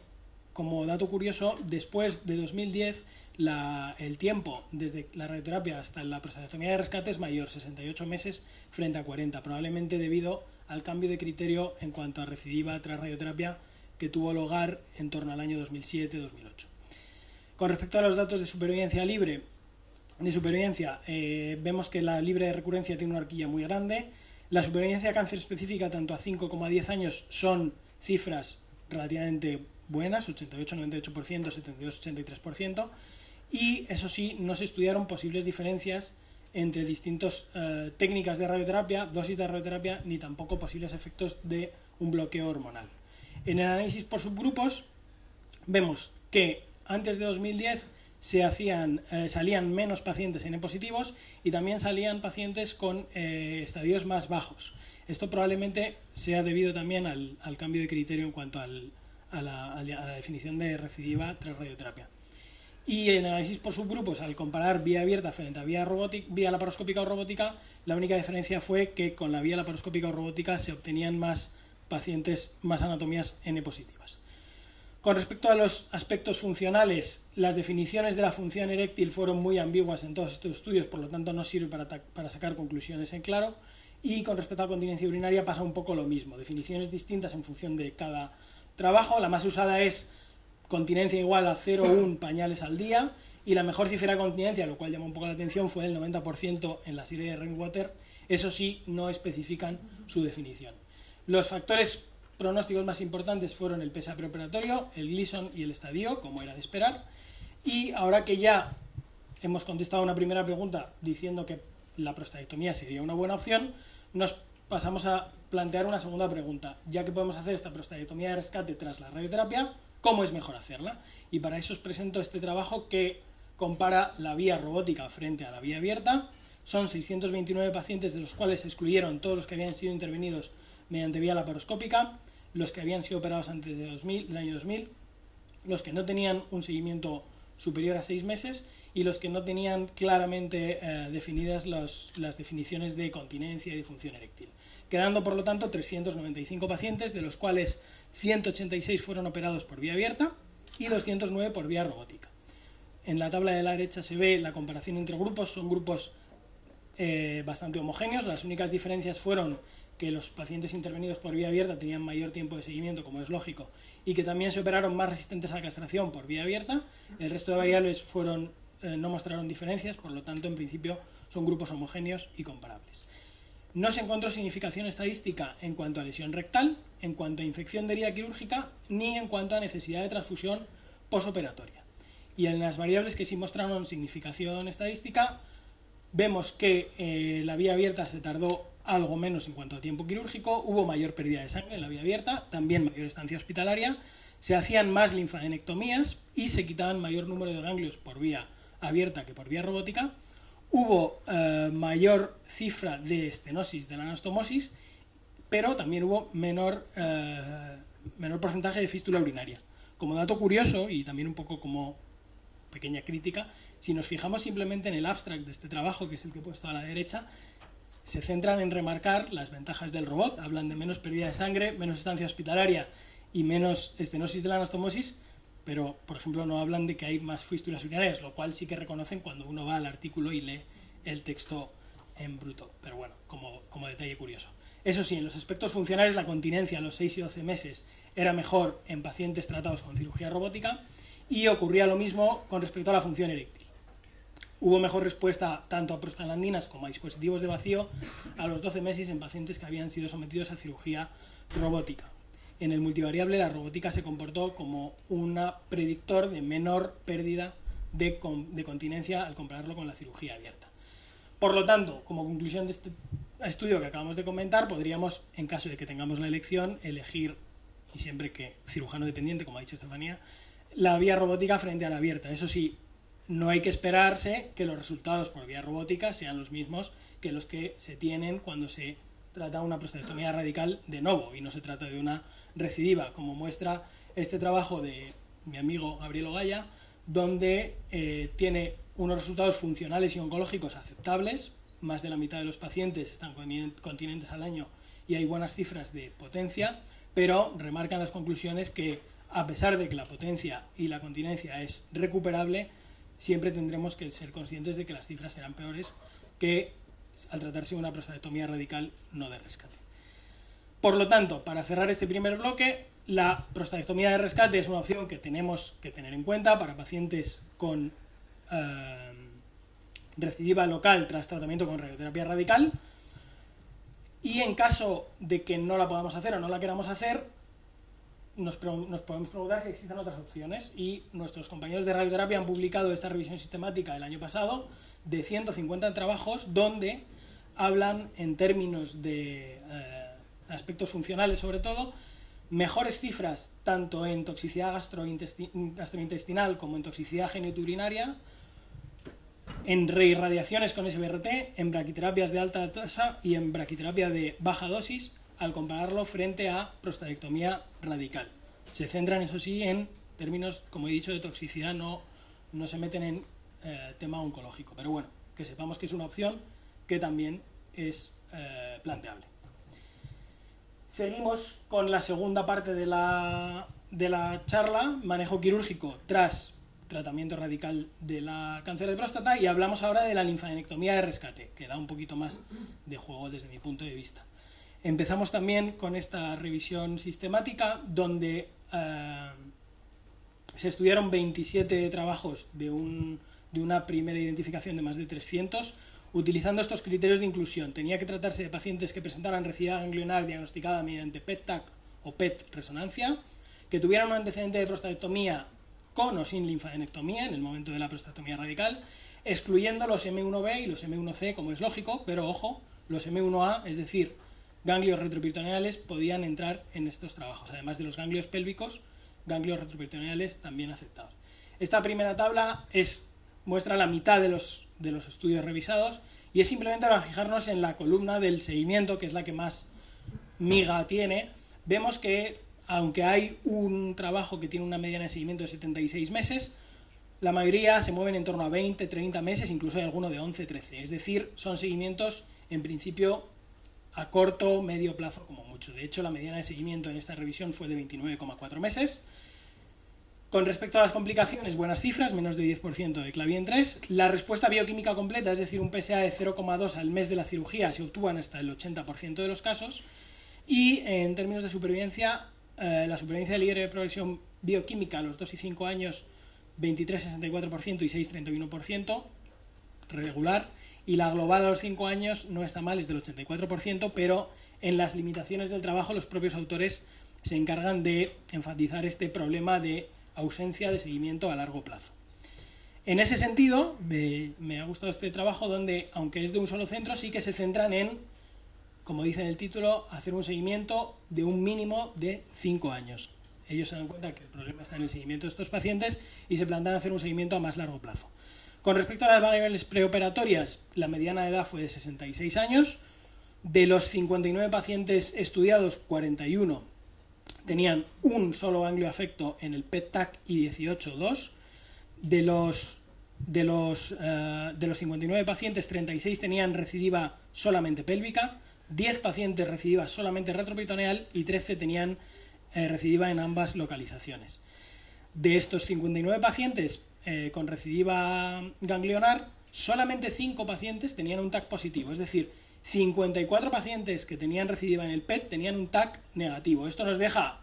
como dato curioso, después de 2010 el tiempo desde la radioterapia hasta la prostatectomía de rescate es mayor, 68 meses frente a 40, probablemente debido al cambio de criterio en cuanto a recidiva tras radioterapia que tuvo lugar en torno al año 2007-2008. Con respecto a los datos de supervivencia libre, vemos que la libre de recurrencia tiene una horquilla muy grande. La supervivencia a cáncer específica tanto a 5 como a 10 años son cifras relativamente buenas, 88-98%, 72-83%, y eso sí, no se estudiaron posibles diferencias entre distintas técnicas de radioterapia, dosis de radioterapia, ni tampoco posibles efectos de un bloqueo hormonal. En el análisis por subgrupos vemos que antes de 2010 salían menos pacientes N positivos y también salían pacientes con estadios más bajos. Esto probablemente sea debido también al cambio de criterio en cuanto a la definición de recidiva tras radioterapia. Y en análisis por subgrupos, al comparar vía abierta frente a vía laparoscópica o robótica, la única diferencia fue que con la vía laparoscópica o robótica se obtenían más pacientes, más anatomías N positivas. Con respecto a los aspectos funcionales, las definiciones de la función eréctil fueron muy ambiguas en todos estos estudios, por lo tanto no sirve para sacar conclusiones en claro. Y con respecto a la continencia urinaria pasa un poco lo mismo, definiciones distintas en función de cada trabajo. La más usada es continencia igual a 0,1 pañales al día, y la mejor cifra de continencia, lo cual llama un poco la atención, fue el 90% en la serie de Rainwater. Eso sí, no especifican su definición. Los factores pronósticos más importantes fueron el PSA preoperatorio, el Gleason y el estadio, como era de esperar. Y ahora que ya hemos contestado una primera pregunta diciendo que la prostatectomía sería una buena opción, nos pasamos a plantear una segunda pregunta. Ya que podemos hacer esta prostatectomía de rescate tras la radioterapia, ¿cómo es mejor hacerla? Y para eso os presento este trabajo que compara la vía robótica frente a la vía abierta. Son 629 pacientes, de los cuales se excluyeron todos los que habían sido intervenidos mediante vía laparoscópica, los que habían sido operados antes del año 2000, los que no tenían un seguimiento superior a 6 meses y los que no tenían claramente definidas las definiciones de continencia y de función eréctil. Quedando, por lo tanto, 395 pacientes, de los cuales 186 fueron operados por vía abierta y 209 por vía robótica. En la tabla de la derecha se ve la comparación entre grupos, son grupos bastante homogéneos. Las únicas diferencias fueron que los pacientes intervenidos por vía abierta tenían mayor tiempo de seguimiento, como es lógico, y que también se operaron más resistentes a la castración por vía abierta. El resto de variables no mostraron diferencias, por lo tanto, en principio, son grupos homogéneos y comparables. No se encontró significación estadística en cuanto a lesión rectal, en cuanto a infección de herida quirúrgica, ni en cuanto a necesidad de transfusión posoperatoria. Y en las variables que sí mostraron significación estadística, vemos que la vía abierta se tardó algo menos en cuanto a tiempo quirúrgico, hubo mayor pérdida de sangre en la vía abierta, también mayor estancia hospitalaria, se hacían más linfadenectomías y se quitaban mayor número de ganglios por vía abierta que por vía robótica, hubo mayor cifra de estenosis de la anastomosis, pero también hubo menor porcentaje de fístula urinaria. Como dato curioso, y también un poco como pequeña crítica, si nos fijamos simplemente en el abstract de este trabajo, que es el que he puesto a la derecha, se centran en remarcar las ventajas del robot, hablan de menos pérdida de sangre, menos estancia hospitalaria y menos estenosis de la anastomosis, pero, por ejemplo, no hablan de que hay más fístulas urinarias, lo cual sí que reconocen cuando uno va al artículo y lee el texto en bruto, pero bueno, como detalle curioso. Eso sí, en los aspectos funcionales, la continencia a los 6 y 12 meses era mejor en pacientes tratados con cirugía robótica y ocurría lo mismo con respecto a la función eréctil. Hubo mejor respuesta tanto a prostaglandinas como a dispositivos de vacío a los 12 meses en pacientes que habían sido sometidos a cirugía robótica. En el multivariable, la robótica se comportó como un predictor de menor pérdida de continencia al compararlo con la cirugía abierta. Por lo tanto, como conclusión de este estudio que acabamos de comentar, podríamos, en caso de que tengamos la elección, elegir, y siempre que cirujano dependiente, como ha dicho Estefanía, la vía robótica frente a la abierta. Eso sí, no hay que esperarse que los resultados por vía robótica sean los mismos que los que se tienen cuando se trata una prostatectomía radical de novo y no se trata de una recidiva, como muestra este trabajo de mi amigo Gabriel Ogaya, donde tiene unos resultados funcionales y oncológicos aceptables. Más de la mitad de los pacientes están continentes al año y hay buenas cifras de potencia, pero remarcan las conclusiones que, a pesar de que la potencia y la continencia es recuperable, siempre tendremos que ser conscientes de que las cifras serán peores que al tratarse de una prostatectomía radical no de rescate. Por lo tanto, para cerrar este primer bloque, la prostatectomía de rescate es una opción que tenemos que tener en cuenta para pacientes con recidiva local tras tratamiento con radioterapia radical, y en caso de que no la podamos hacer o no la queramos hacer, nos podemos preguntar si existen otras opciones, y nuestros compañeros de radioterapia han publicado esta revisión sistemática el año pasado de 150 trabajos donde hablan en términos de aspectos funcionales sobre todo, mejores cifras tanto en toxicidad gastrointestinal como en toxicidad genitourinaria, en reirradiaciones con SBRT, en braquiterapias de alta tasa y en braquiterapia de baja dosis, al compararlo frente a prostatectomía radical. Se centran, eso sí, en términos, como he dicho, de toxicidad, no se meten en tema oncológico, pero bueno, que sepamos que es una opción que también es planteable. Seguimos con la segunda parte de la charla, manejo quirúrgico tras tratamiento radical de la cáncer de próstata, y hablamos ahora de la linfadenectomía de rescate, que da un poquito más de juego desde mi punto de vista. Empezamos también con esta revisión sistemática donde se estudiaron 27 trabajos de una primera identificación de más de 300, utilizando estos criterios de inclusión. Tenía que tratarse de pacientes que presentaran recidiva ganglionar diagnosticada mediante PET-TAC o PET-resonancia, que tuvieran un antecedente de prostatectomía con o sin linfadenectomía en el momento de la prostatectomía radical, excluyendo los M1B y los M1C, como es lógico, pero ojo, los M1A, es decir, ganglios retroperitoneales, podían entrar en estos trabajos, además de los ganglios pélvicos, ganglios retroperitoneales también aceptados. Esta primera tabla muestra la mitad de los estudios revisados, y es simplemente para fijarnos en la columna del seguimiento, que es la que más miga tiene. Vemos que, aunque hay un trabajo que tiene una mediana de seguimiento de 76 meses, la mayoría se mueven en torno a 20, 30 meses, incluso hay alguno de 11, 13. Es decir, son seguimientos, en principio, a corto, medio plazo como mucho. De hecho, la mediana de seguimiento en esta revisión fue de 29,4 meses. Con respecto a las complicaciones, buenas cifras, menos de 10% de Clavien 3. La respuesta bioquímica completa, es decir, un PSA de 0,2 al mes de la cirugía, se obtuvo hasta el 80% de los casos. Y en términos de supervivencia, la supervivencia libre de progresión bioquímica a los 2 y 5 años, 23,64% y 6,31%, regular. Y la global a los 5 años no está mal, es del 84%, pero en las limitaciones del trabajo los propios autores se encargan de enfatizar este problema de ausencia de seguimiento a largo plazo. En ese sentido, me ha gustado este trabajo donde, aunque es de un solo centro, sí que se centran en, como dice en el título, hacer un seguimiento de un mínimo de 5 años. Ellos se dan cuenta que el problema está en el seguimiento de estos pacientes y se plantean hacer un seguimiento a más largo plazo. Con respecto a las variables preoperatorias, la mediana de edad fue de 66 años. De los 59 pacientes estudiados, 41 tenían un solo ganglio afecto en el PET-TAC y 18,2. De los 59 pacientes, 36 tenían recidiva solamente pélvica, 10 pacientes recidiva solamente retroperitoneal y 13 tenían recidiva en ambas localizaciones. De estos 59 pacientes con recidiva ganglionar, solamente 5 pacientes tenían un TAC positivo, es decir, 54 pacientes que tenían recidiva en el PET tenían un TAC negativo. Esto nos deja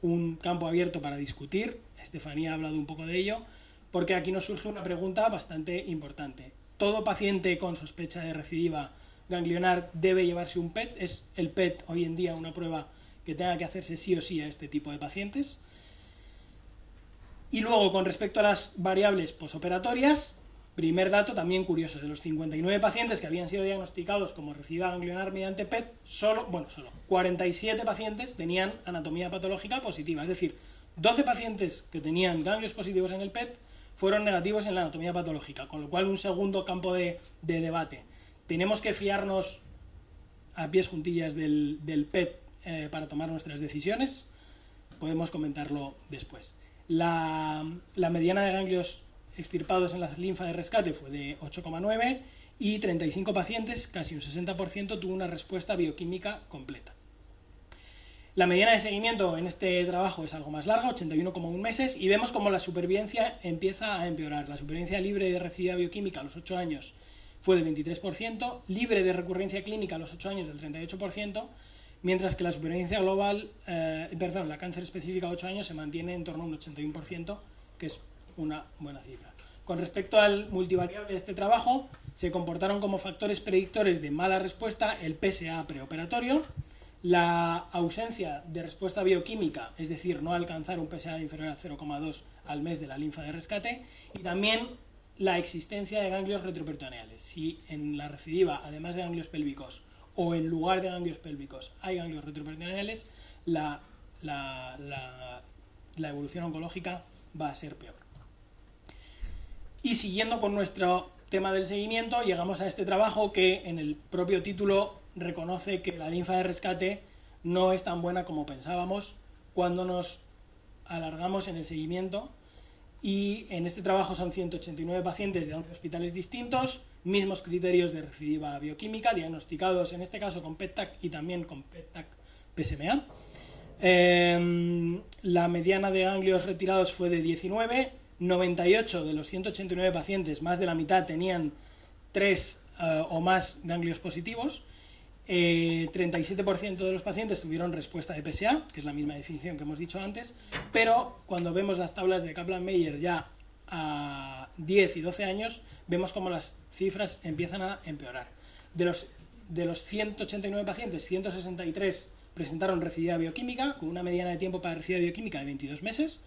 un campo abierto para discutir, Estefanía ha hablado un poco de ello, porque aquí nos surge una pregunta bastante importante. ¿Todo paciente con sospecha de recidiva ganglionar debe llevarse un PET? ¿Es el PET hoy en día una prueba que tenga que hacerse sí o sí a este tipo de pacientes? Y luego, con respecto a las variables posoperatorias, primer dato también curioso, de los 59 pacientes que habían sido diagnosticados como recidiva ganglionar mediante PET, solo 47 pacientes tenían anatomía patológica positiva, es decir, 12 pacientes que tenían ganglios positivos en el PET fueron negativos en la anatomía patológica, con lo cual un segundo campo de debate. ¿Tenemos que fiarnos a pies juntillas del PET para tomar nuestras decisiones? Podemos comentarlo después. La mediana de ganglios extirpados en la linfa de rescate fue de 8,9 y 35 pacientes, casi un 60%, tuvo una respuesta bioquímica completa. La mediana de seguimiento en este trabajo es algo más larga, 81,1 meses, y vemos como la supervivencia empieza a empeorar. La supervivencia libre de recidiva bioquímica a los 8 años fue del 23%, libre de recurrencia clínica a los 8 años del 38%, mientras que la supervivencia global, la cáncer específica a 8 años se mantiene en torno a un 81%, que es una buena cifra. Con respecto al multivariable de este trabajo, se comportaron como factores predictores de mala respuesta el PSA preoperatorio, la ausencia de respuesta bioquímica, es decir, no alcanzar un PSA inferior a 0,2 al mes de la linfa de rescate, y también la existencia de ganglios retroperitoneales. Si en la recidiva, además de ganglios pélvicos, o en lugar de ganglios pélvicos hay ganglios retroperitoneales, la evolución oncológica va a ser peor. Y siguiendo con nuestro tema del seguimiento, llegamos a este trabajo que en el propio título reconoce que la linfa de rescate no es tan buena como pensábamos cuando nos alargamos en el seguimiento, y en este trabajo son 189 pacientes de 11 hospitales distintos, mismos criterios de recidiva bioquímica, diagnosticados en este caso con PET-TAC y también con PET-TAC PSMA. La mediana de ganglios retirados fue de 19, 98 de los 189 pacientes, más de la mitad, tenían 3 o más ganglios positivos. 37% de los pacientes tuvieron respuesta de PSA, que es la misma definición que hemos dicho antes, pero cuando vemos las tablas de Kaplan-Meier ya a 10 y 12 años, vemos como las cifras empiezan a empeorar. De los 189 pacientes, 163 presentaron recidiva bioquímica, con una mediana de tiempo para recidiva bioquímica de 22 meses,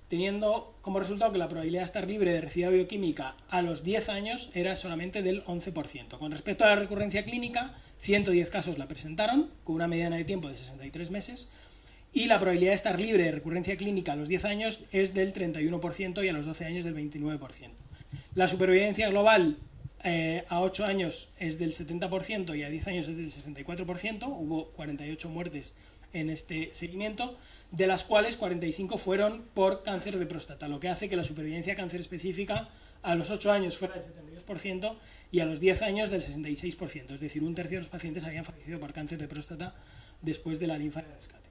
teniendo como resultado que la probabilidad de estar libre de recidiva bioquímica a los 10 años era solamente del 11%. Con respecto a la recurrencia clínica, 110 casos la presentaron, con una mediana de tiempo de 63 meses, y la probabilidad de estar libre de recurrencia clínica a los 10 años es del 31% y a los 12 años del 29%. La supervivencia global a 8 años es del 70% y a 10 años es del 64%, hubo 48 muertes en este seguimiento, de las cuales 45 fueron por cáncer de próstata, lo que hace que la supervivencia cáncer específica a los 8 años fuera del 72% y a los 10 años del 66%, es decir, un tercio de los pacientes habían fallecido por cáncer de próstata después de la linfa de rescate.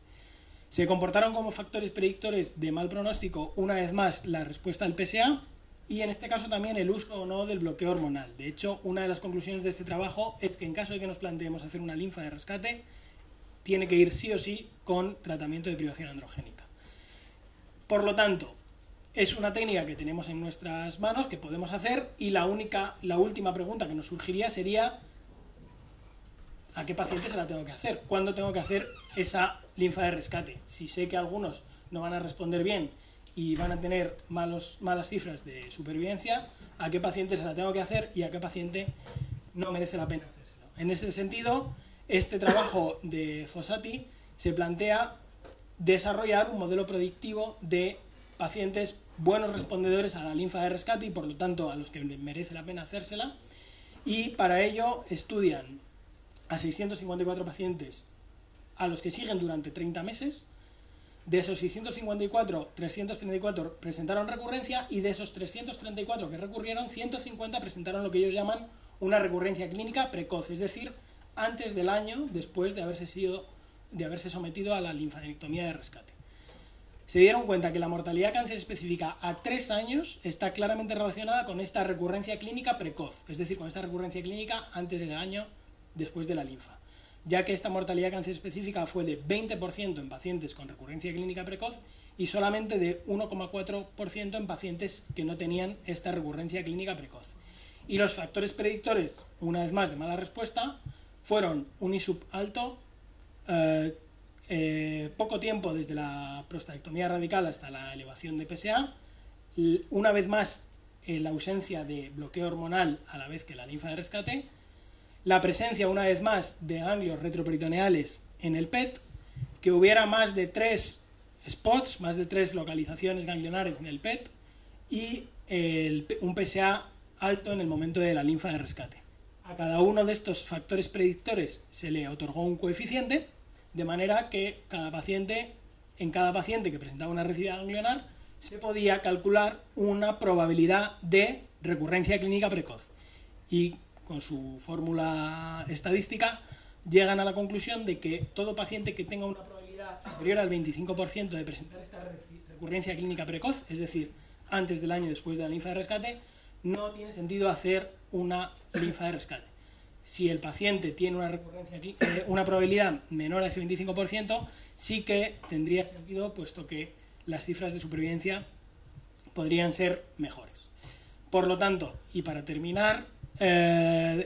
Se comportaron como factores predictores de mal pronóstico, una vez más, la respuesta al PSA y en este caso también el uso o no del bloqueo hormonal. De hecho, una de las conclusiones de este trabajo es que en caso de que nos planteemos hacer una linfa de rescate, tiene que ir sí o sí con tratamiento de privación androgénica. Por lo tanto, es una técnica que tenemos en nuestras manos, que podemos hacer, y la última pregunta que nos surgiría sería ¿a qué paciente se la tengo que hacer? ¿Cuándo tengo que hacer esa linfa de rescate? Si sé que algunos no van a responder bien y van a tener malas cifras de supervivencia, ¿a qué paciente se la tengo que hacer y a qué paciente no merece la pena hacérsela? En este sentido, este trabajo de Fossati se plantea desarrollar un modelo predictivo de pacientes buenos respondedores a la linfa de rescate y por lo tanto a los que merece la pena hacérsela, y para ello estudian a 654 pacientes a los que siguen durante 30 meses. De esos 654, 334 presentaron recurrencia y de esos 334 que recurrieron, 150 presentaron lo que ellos llaman una recurrencia clínica precoz, es decir, antes del año después de haberse sido de haberse sometido a la linfadenectomía de rescate. Se dieron cuenta que la mortalidad cáncer específica a 3 años está claramente relacionada con esta recurrencia clínica precoz, es decir, con esta recurrencia clínica antes del año después de la linfa, ya que esta mortalidad cáncer específica fue de 20% en pacientes con recurrencia clínica precoz y solamente de 1,4% en pacientes que no tenían esta recurrencia clínica precoz. Y los factores predictores, una vez más, de mala respuesta, fueron un ISUP alto, poco tiempo desde la prostatectomía radical hasta la elevación de PSA, una vez más la ausencia de bloqueo hormonal a la vez que la linfa de rescate, la presencia una vez más de ganglios retroperitoneales en el PET, que hubiera más de 3 spots, más de 3 localizaciones ganglionares en el PET y un PSA alto en el momento de la linfa de rescate. A cada uno de estos factores predictores se le otorgó un coeficiente, de manera que en cada paciente que presentaba una recidiva ganglionar se podía calcular una probabilidad de recurrencia clínica precoz. Y con su fórmula estadística llegan a la conclusión de que todo paciente que tenga una probabilidad superior al 25% de presentar esta recurrencia clínica precoz, es decir, antes del año después de la linfa de rescate, no tiene sentido hacer una linfa de rescate. Si el paciente tiene una probabilidad menor a ese 25%, sí que tendría sentido, puesto que las cifras de supervivencia podrían ser mejores. Por lo tanto, y para terminar,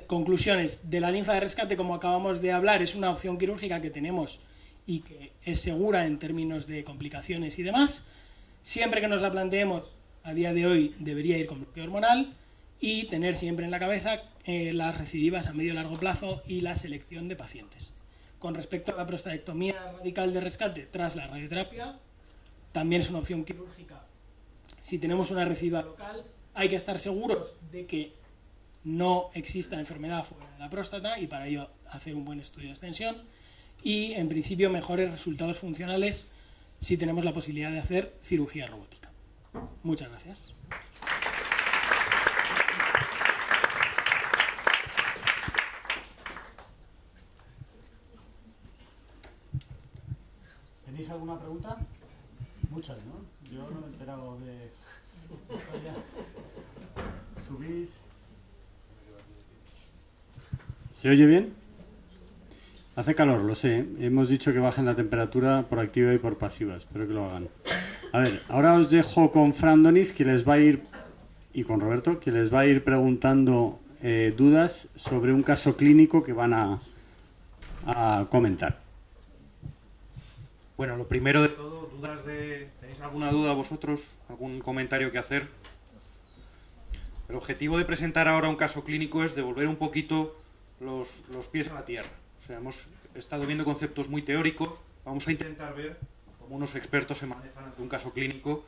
conclusiones de la linfa de rescate, como acabamos de hablar, es una opción quirúrgica que tenemos y que es segura en términos de complicaciones y demás. Siempre que nos la planteemos, a día de hoy debería ir con bloqueo hormonal y tener siempre en la cabeza las recidivas a medio y largo plazo y la selección de pacientes. Con respecto a la prostatectomía radical de rescate tras la radioterapia, también es una opción quirúrgica. Si tenemos una recidiva local, hay que estar seguros de que no exista enfermedad fuera de la próstata y para ello hacer un buen estudio de extensión y, en principio, mejores resultados funcionales si tenemos la posibilidad de hacer cirugía robótica. Muchas gracias. ¿Tenéis alguna pregunta? Muchas, ¿no? Yo no me he enterado de... ¿Subís? ¿Se oye bien? Hace calor, lo sé. Hemos dicho que bajen la temperatura por activa y por pasiva. Espero que lo hagan. A ver, ahora os dejo con Fran Donis, que les va a ir, y con Roberto, que les va a ir preguntando dudas sobre un caso clínico que van a comentar. Bueno, lo primero de todo, ¿tenéis alguna duda vosotros? ¿Algún comentario que hacer? El objetivo de presentar ahora un caso clínico es devolver un poquito los pies a la tierra. O sea, hemos estado viendo conceptos muy teóricos, vamos a intentar ver cómo unos expertos se manejan ante un caso clínico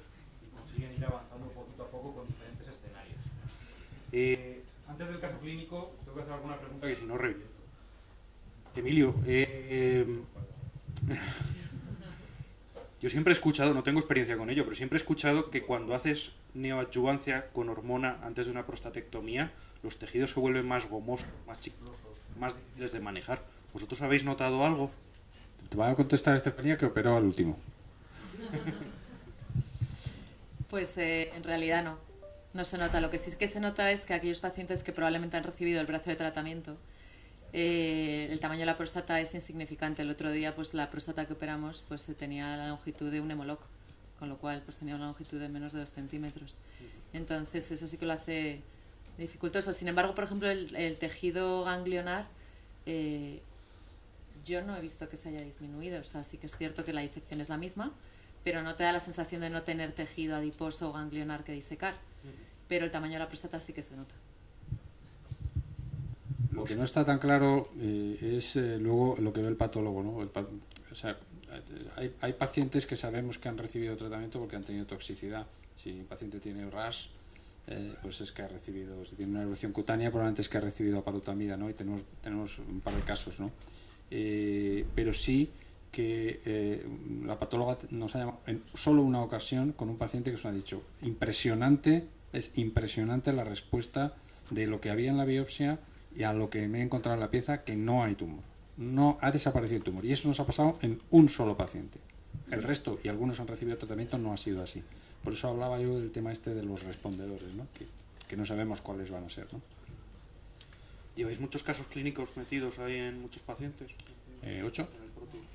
y consiguen ir avanzando poquito a poco con diferentes escenarios. Antes del caso clínico, tengo que hacer alguna pregunta que si no reviento. Emilio, yo siempre he escuchado, no tengo experiencia con ello, pero siempre he escuchado que cuando haces neoadjuvancia con hormona antes de una prostatectomía, los tejidos se vuelven más gomosos, más chiclosos, más difíciles de manejar. ¿Vosotros habéis notado algo? Te va a contestar Estefanía, que operó al último. Pues en realidad no se nota. Lo que sí es que se nota es que aquellos pacientes que probablemente han recibido el brazo de tratamiento, el tamaño de la próstata es insignificante. El otro día, pues la próstata que operamos pues tenía la longitud de un hemoloc, con lo cual pues tenía una longitud de menos de 2 centímetros. Entonces eso sí que lo hace dificultoso. Sin embargo, por ejemplo, el tejido ganglionar, yo no he visto que se haya disminuido. O sea, sí que es cierto que la disección es la misma, pero no te da la sensación de no tener tejido adiposo o ganglionar que disecar. Pero el tamaño de la próstata sí que se nota. Lo que no está tan claro es luego lo que ve el patólogo, ¿no? O sea, hay pacientes que sabemos que han recibido tratamiento porque han tenido toxicidad. Si un paciente tiene RAS, pues es que ha recibido, si tiene una erupción cutánea, probablemente es que ha recibido apalutamida, ¿no? Y tenemos un par de casos, ¿no? Pero sí que la patóloga nos ha llamado en solo una ocasión con un paciente que nos ha dicho es impresionante la respuesta de lo que había en la biopsia y a lo que me he encontrado en la pieza, que no hay tumor. no ha desaparecido el tumor. Y eso nos ha pasado en un solo paciente. El resto, y algunos han recibido tratamiento, no ha sido así. Por eso hablaba yo del tema este de los respondedores, ¿no? Que no sabemos cuáles van a ser, ¿no? ¿Lleváis muchos casos clínicos metidos ahí en muchos pacientes? 8, En el Proteus.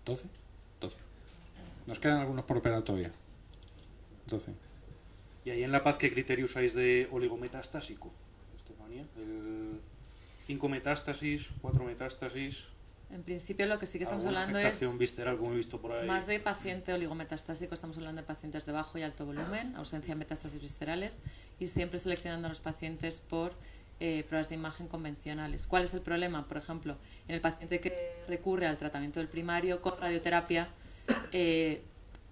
12. Nos quedan algunos por operar todavía. 12. ¿Y ahí en La Paz qué criterio usáis de oligometastásico, Estefanía? 5 metástasis, 4 metástasis. En principio lo que sí que estamos ¿Alguna hablando es afectación visceral, como he visto por ahí? más de paciente oligometastásico, estamos hablando de pacientes de bajo y alto volumen, ausencia de metástasis viscerales y siempre seleccionando a los pacientes por pruebas de imagen convencionales. ¿Cuál es el problema? Por ejemplo, en el paciente que recurre al tratamiento del primario con radioterapia,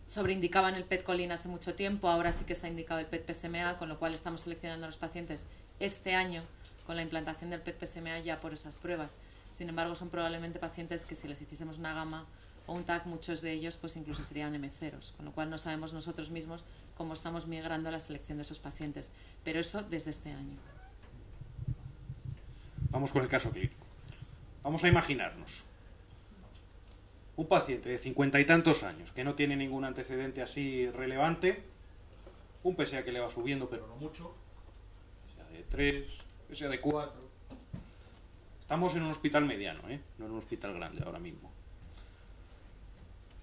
sobreindicaban el PET-colina hace mucho tiempo, ahora sí que está indicado el PET-PSMA, con lo cual estamos seleccionando a los pacientes este año con la implantación del PET-PSMA ya por esas pruebas. Sin embargo, son probablemente pacientes que si les hiciésemos una gamma o un TAC, muchos de ellos pues incluso serían M0s, con lo cual no sabemos nosotros mismos cómo estamos migrando la selección de esos pacientes. Pero eso desde este año. Vamos con el caso clínico. Vamos a imaginarnos un paciente de 50 y tantos años que no tiene ningún antecedente así relevante, un PSA que le va subiendo pero no mucho, PSA de 3, PSA de 4. Estamos en un hospital mediano, no en un hospital grande ahora mismo.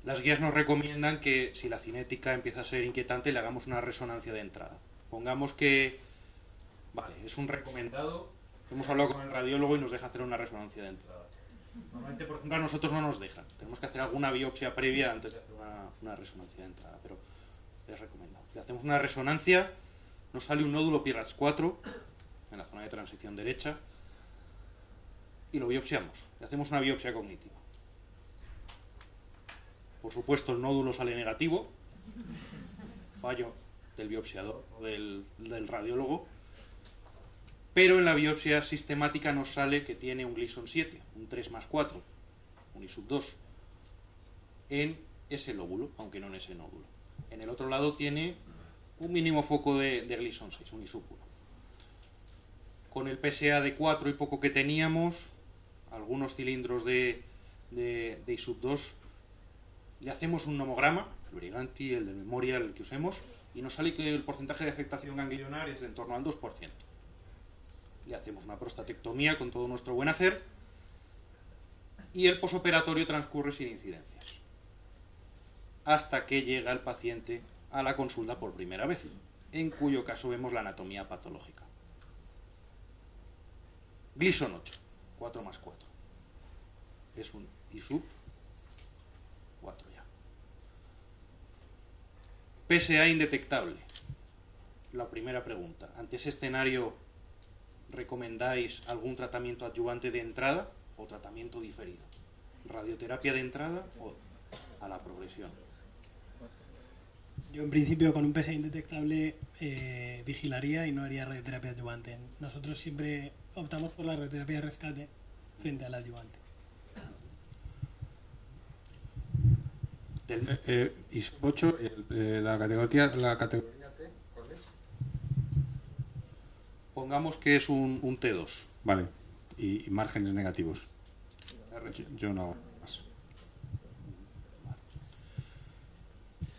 Las guías nos recomiendan que si la cinética empieza a ser inquietante le hagamos una resonancia de entrada. Pongamos que, vale, es un recomendado, hemos hablado con el radiólogo y nos deja hacer una resonancia de entrada. Normalmente, por ejemplo, a nosotros no nos dejan. Tenemos que hacer alguna biopsia previa antes de hacer una resonancia de entrada, pero es recomendado. Si hacemos una resonancia, nos sale un nódulo PIRADS 4 en la zona de transición derecha y lo biopsiamos. Y hacemos una biopsia cognitiva. Por supuesto, el nódulo sale negativo, fallo del biopsiador o del radiólogo, pero en la biopsia sistemática nos sale que tiene un Gleason 7, un 3+4, un ISUB2, en ese lóbulo, aunque no en ese nódulo. En el otro lado tiene un mínimo foco de Gleason 6, un ISUB1. Con el PSA de 4 y poco que teníamos, algunos cilindros de ISUB2, le hacemos un nomograma, el Briganti, el de Memorial, el que usemos, y nos sale que el porcentaje de afectación ganglionar es de en torno al 2%. Le hacemos una prostatectomía con todo nuestro buen hacer y el posoperatorio transcurre sin incidencias. Hasta que llega el paciente a la consulta por primera vez, en cuyo caso vemos la anatomía patológica. Gleason 8, 4+4. Es un ISUB 4 ya. PSA indetectable. La primera pregunta. Ante ese escenario, ¿recomendáis algún tratamiento adyuvante de entrada o tratamiento diferido? ¿Radioterapia de entrada o a la progresión? Yo en principio con un PSA indetectable vigilaría y no haría radioterapia adyuvante. Nosotros siempre optamos por la radioterapia de rescate frente al adyuvante. ISUB 8, la categoría T, ¿cuál es? Pongamos que es un T2. Vale, y márgenes negativos. Yo no hago más.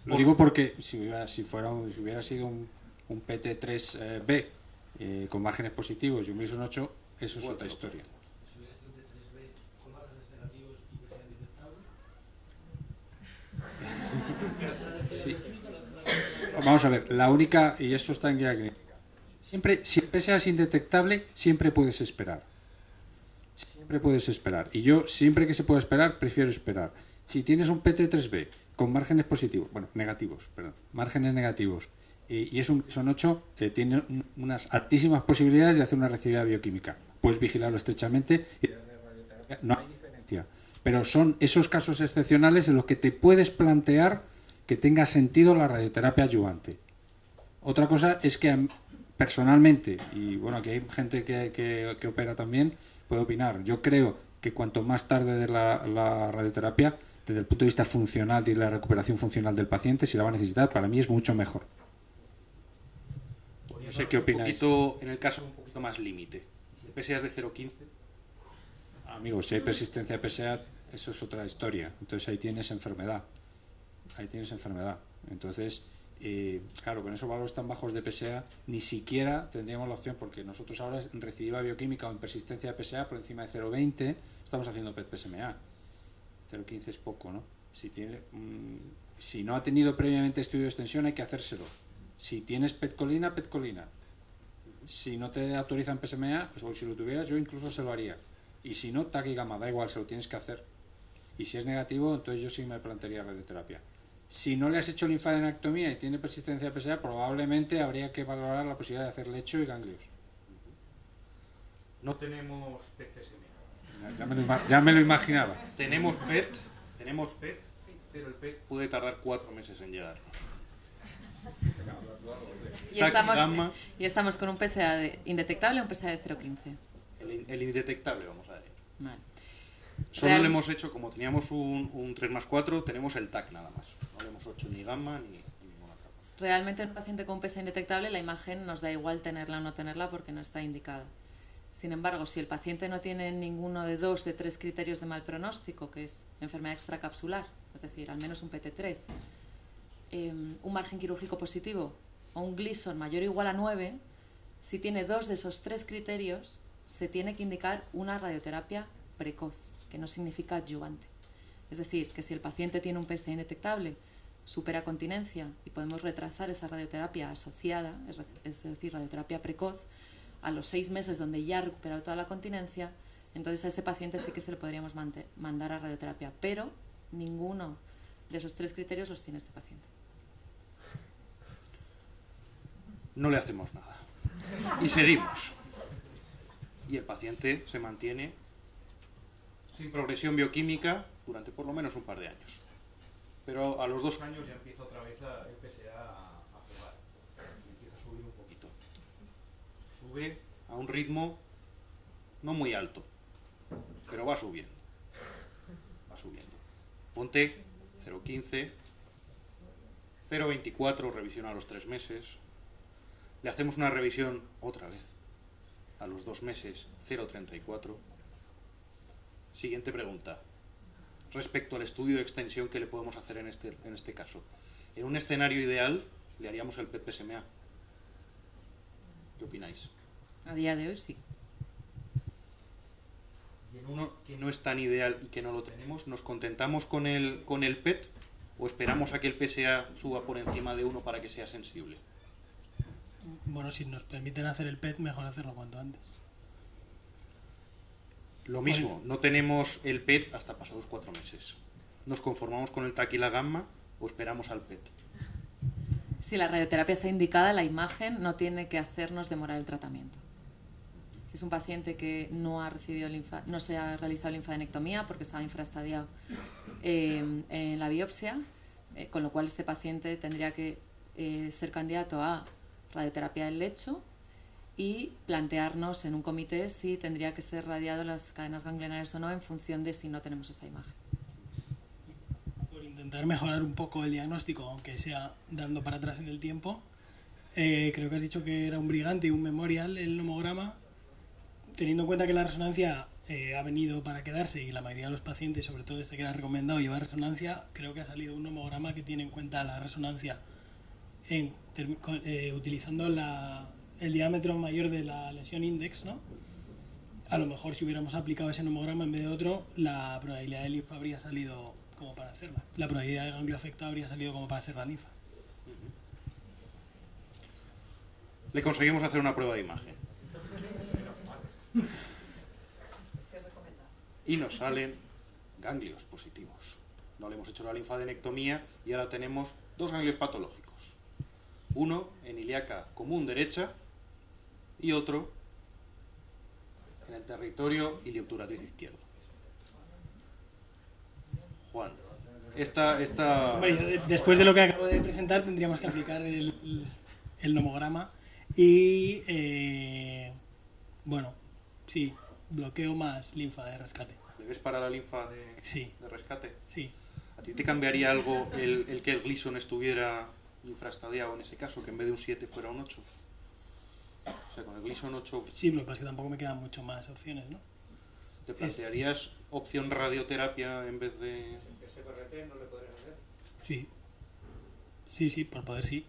Lo digo porque si hubiera sido un PT3B con márgenes positivos y un Gleason 8, eso es otra historia. Sí. Vamos a ver, la única, y esto está en guía clínica, siempre, si el PSA es indetectable, siempre puedes esperar. Siempre puedes esperar. Y yo, siempre que se pueda esperar, prefiero esperar. Si tienes un PT3B con márgenes positivos, bueno, negativos, perdón, márgenes negativos, y es un Gleason 8, tiene unas altísimas posibilidades de hacer una recidiva bioquímica. Puedes vigilarlo estrechamente y no hay diferencia. Pero son esos casos excepcionales en los que te puedes plantear que tenga sentido la radioterapia adyuvante. Otra cosa es que personalmente, y bueno, aquí hay gente que opera también, puede opinar. Yo creo que cuanto más tarde de la radioterapia, desde el punto de vista funcional y de la recuperación funcional del paciente, si la va a necesitar, para mí es mucho mejor. No sé qué opináis. En el caso un poquito más límite. Si el PSA es de 0,15, Amigos, si hay persistencia de PSA, eso es otra historia. Entonces ahí tienes enfermedad. Ahí tienes enfermedad. Entonces, claro, con esos valores tan bajos de PSA, ni siquiera tendríamos la opción, porque nosotros ahora en recidiva bioquímica o en persistencia de PSA por encima de 0,20 estamos haciendo PET-PSMA. 0,15 es poco, ¿no? Si no ha tenido previamente estudio de extensión hay que hacérselo. Si tienes PET-colina, PET-colina. Si no te autorizan PSMA, o si lo tuvieras, yo incluso se lo haría. Y si no, TAC y gamma, da igual, se lo tienes que hacer. Y si es negativo, entonces yo sí me plantearía radioterapia. Si no le has hecho linfadenectomía y tiene persistencia de PSA, probablemente habría que valorar la posibilidad de hacer lecho y ganglios. No tenemos PET-PSMA. Ya me lo imaginaba. Tenemos PET, pero el PET puede tardar 4 meses en llegarnos. Y estamos con un PSA indetectable o un PSA de 0,15. El indetectable, vamos a decir. Vale. Solo le hemos hecho, como teníamos un 3+4, tenemos el TAC nada más. No le hemos hecho ni gamma ni ninguna otra cosa. Realmente en un paciente con PSA indetectable la imagen nos da igual tenerla o no tenerla porque no está indicada. Sin embargo, si el paciente no tiene ninguno de 2 de 3 criterios de mal pronóstico, que es enfermedad extracapsular, es decir, al menos un PT3, un margen quirúrgico positivo o un Gleason mayor o igual a 9, si tiene 2 de esos 3 criterios, se tiene que indicar una radioterapia precoz, que no significa adyuvante. Es decir, que si el paciente tiene un PSA indetectable, supera continencia y podemos retrasar esa radioterapia asociada, es decir, radioterapia precoz, a los 6 meses donde ya ha recuperado toda la continencia, entonces a ese paciente sí que se le podríamos mandar a radioterapia, pero ninguno de esos 3 criterios los tiene este paciente. No le hacemos nada. Y seguimos. Y el paciente se mantiene sin progresión bioquímica durante por lo menos un par de años. Pero a los 2 años ya empieza otra vez el PSA a jugar. Y empieza a subir un poquito. Sube a un ritmo no muy alto, pero va subiendo. Va subiendo. Ponte 0,15, 0,24, revisión a los 3 meses. Le hacemos una revisión otra vez. A los 2 meses, 0,34. Siguiente pregunta. Respecto al estudio de extensión que le podemos hacer en este caso. En un escenario ideal, le haríamos el PET-PSMA. ¿Qué opináis? A día de hoy sí. Y en uno que no es tan ideal y que no lo tenemos, ¿nos contentamos con el PET o esperamos a que el PSA suba por encima de 1 para que sea sensible? Bueno, si nos permiten hacer el PET, mejor hacerlo cuanto antes. Lo mismo, no tenemos el PET hasta pasados 4 meses. ¿Nos conformamos con el TAC y la gamma o esperamos al PET? Si la radioterapia está indicada, la imagen no tiene que hacernos demorar el tratamiento. Si es un paciente que no se ha realizado linfadenectomía porque estaba infrastadiado en la biopsia, con lo cual este paciente tendría que ser candidato a radioterapia del lecho y plantearnos en un comité si tendría que ser radiado las cadenas ganglionares o no en función de si no tenemos esa imagen. Por intentar mejorar un poco el diagnóstico, aunque sea dando para atrás en el tiempo, creo que has dicho que era un Brigante y un Memorial el nomograma, teniendo en cuenta que la resonancia ha venido para quedarse y la mayoría de los pacientes, sobre todo este que era recomendado, lleva resonancia, creo que ha salido un nomograma que tiene en cuenta la resonancia utilizando el diámetro mayor de la lesión index, ¿no? A lo mejor si hubiéramos aplicado ese nomograma en vez de otro, la probabilidad de linfa habría salido como para hacerla. La probabilidad de ganglio afectado habría salido como para hacer la linfa. Le conseguimos hacer una prueba de imagen. Y nos salen ganglios positivos. No le hemos hecho la linfadenectomía y ahora tenemos 2 ganglios patológicos. Uno en ilíaca común derecha y otro en el territorio ilioobturatriz izquierdo. Juan, Hombre, después de lo que acabo de presentar tendríamos que aplicar el nomograma y bueno, sí, bloqueo más linfa de rescate. ¿Le ves para la linfa Sí. de rescate? Sí. ¿A ti te cambiaría algo el que el Gleason estuviera infrastadiado en ese caso, que en vez de un 7 fuera un 8? O sea, con el Gleason 8... Sí, lo que pasa es que tampoco me quedan mucho más opciones, ¿no? ¿Te plantearías opción radioterapia en vez de...? ¿En PSRT no le podrías hacer? Sí. Sí, por poder sí.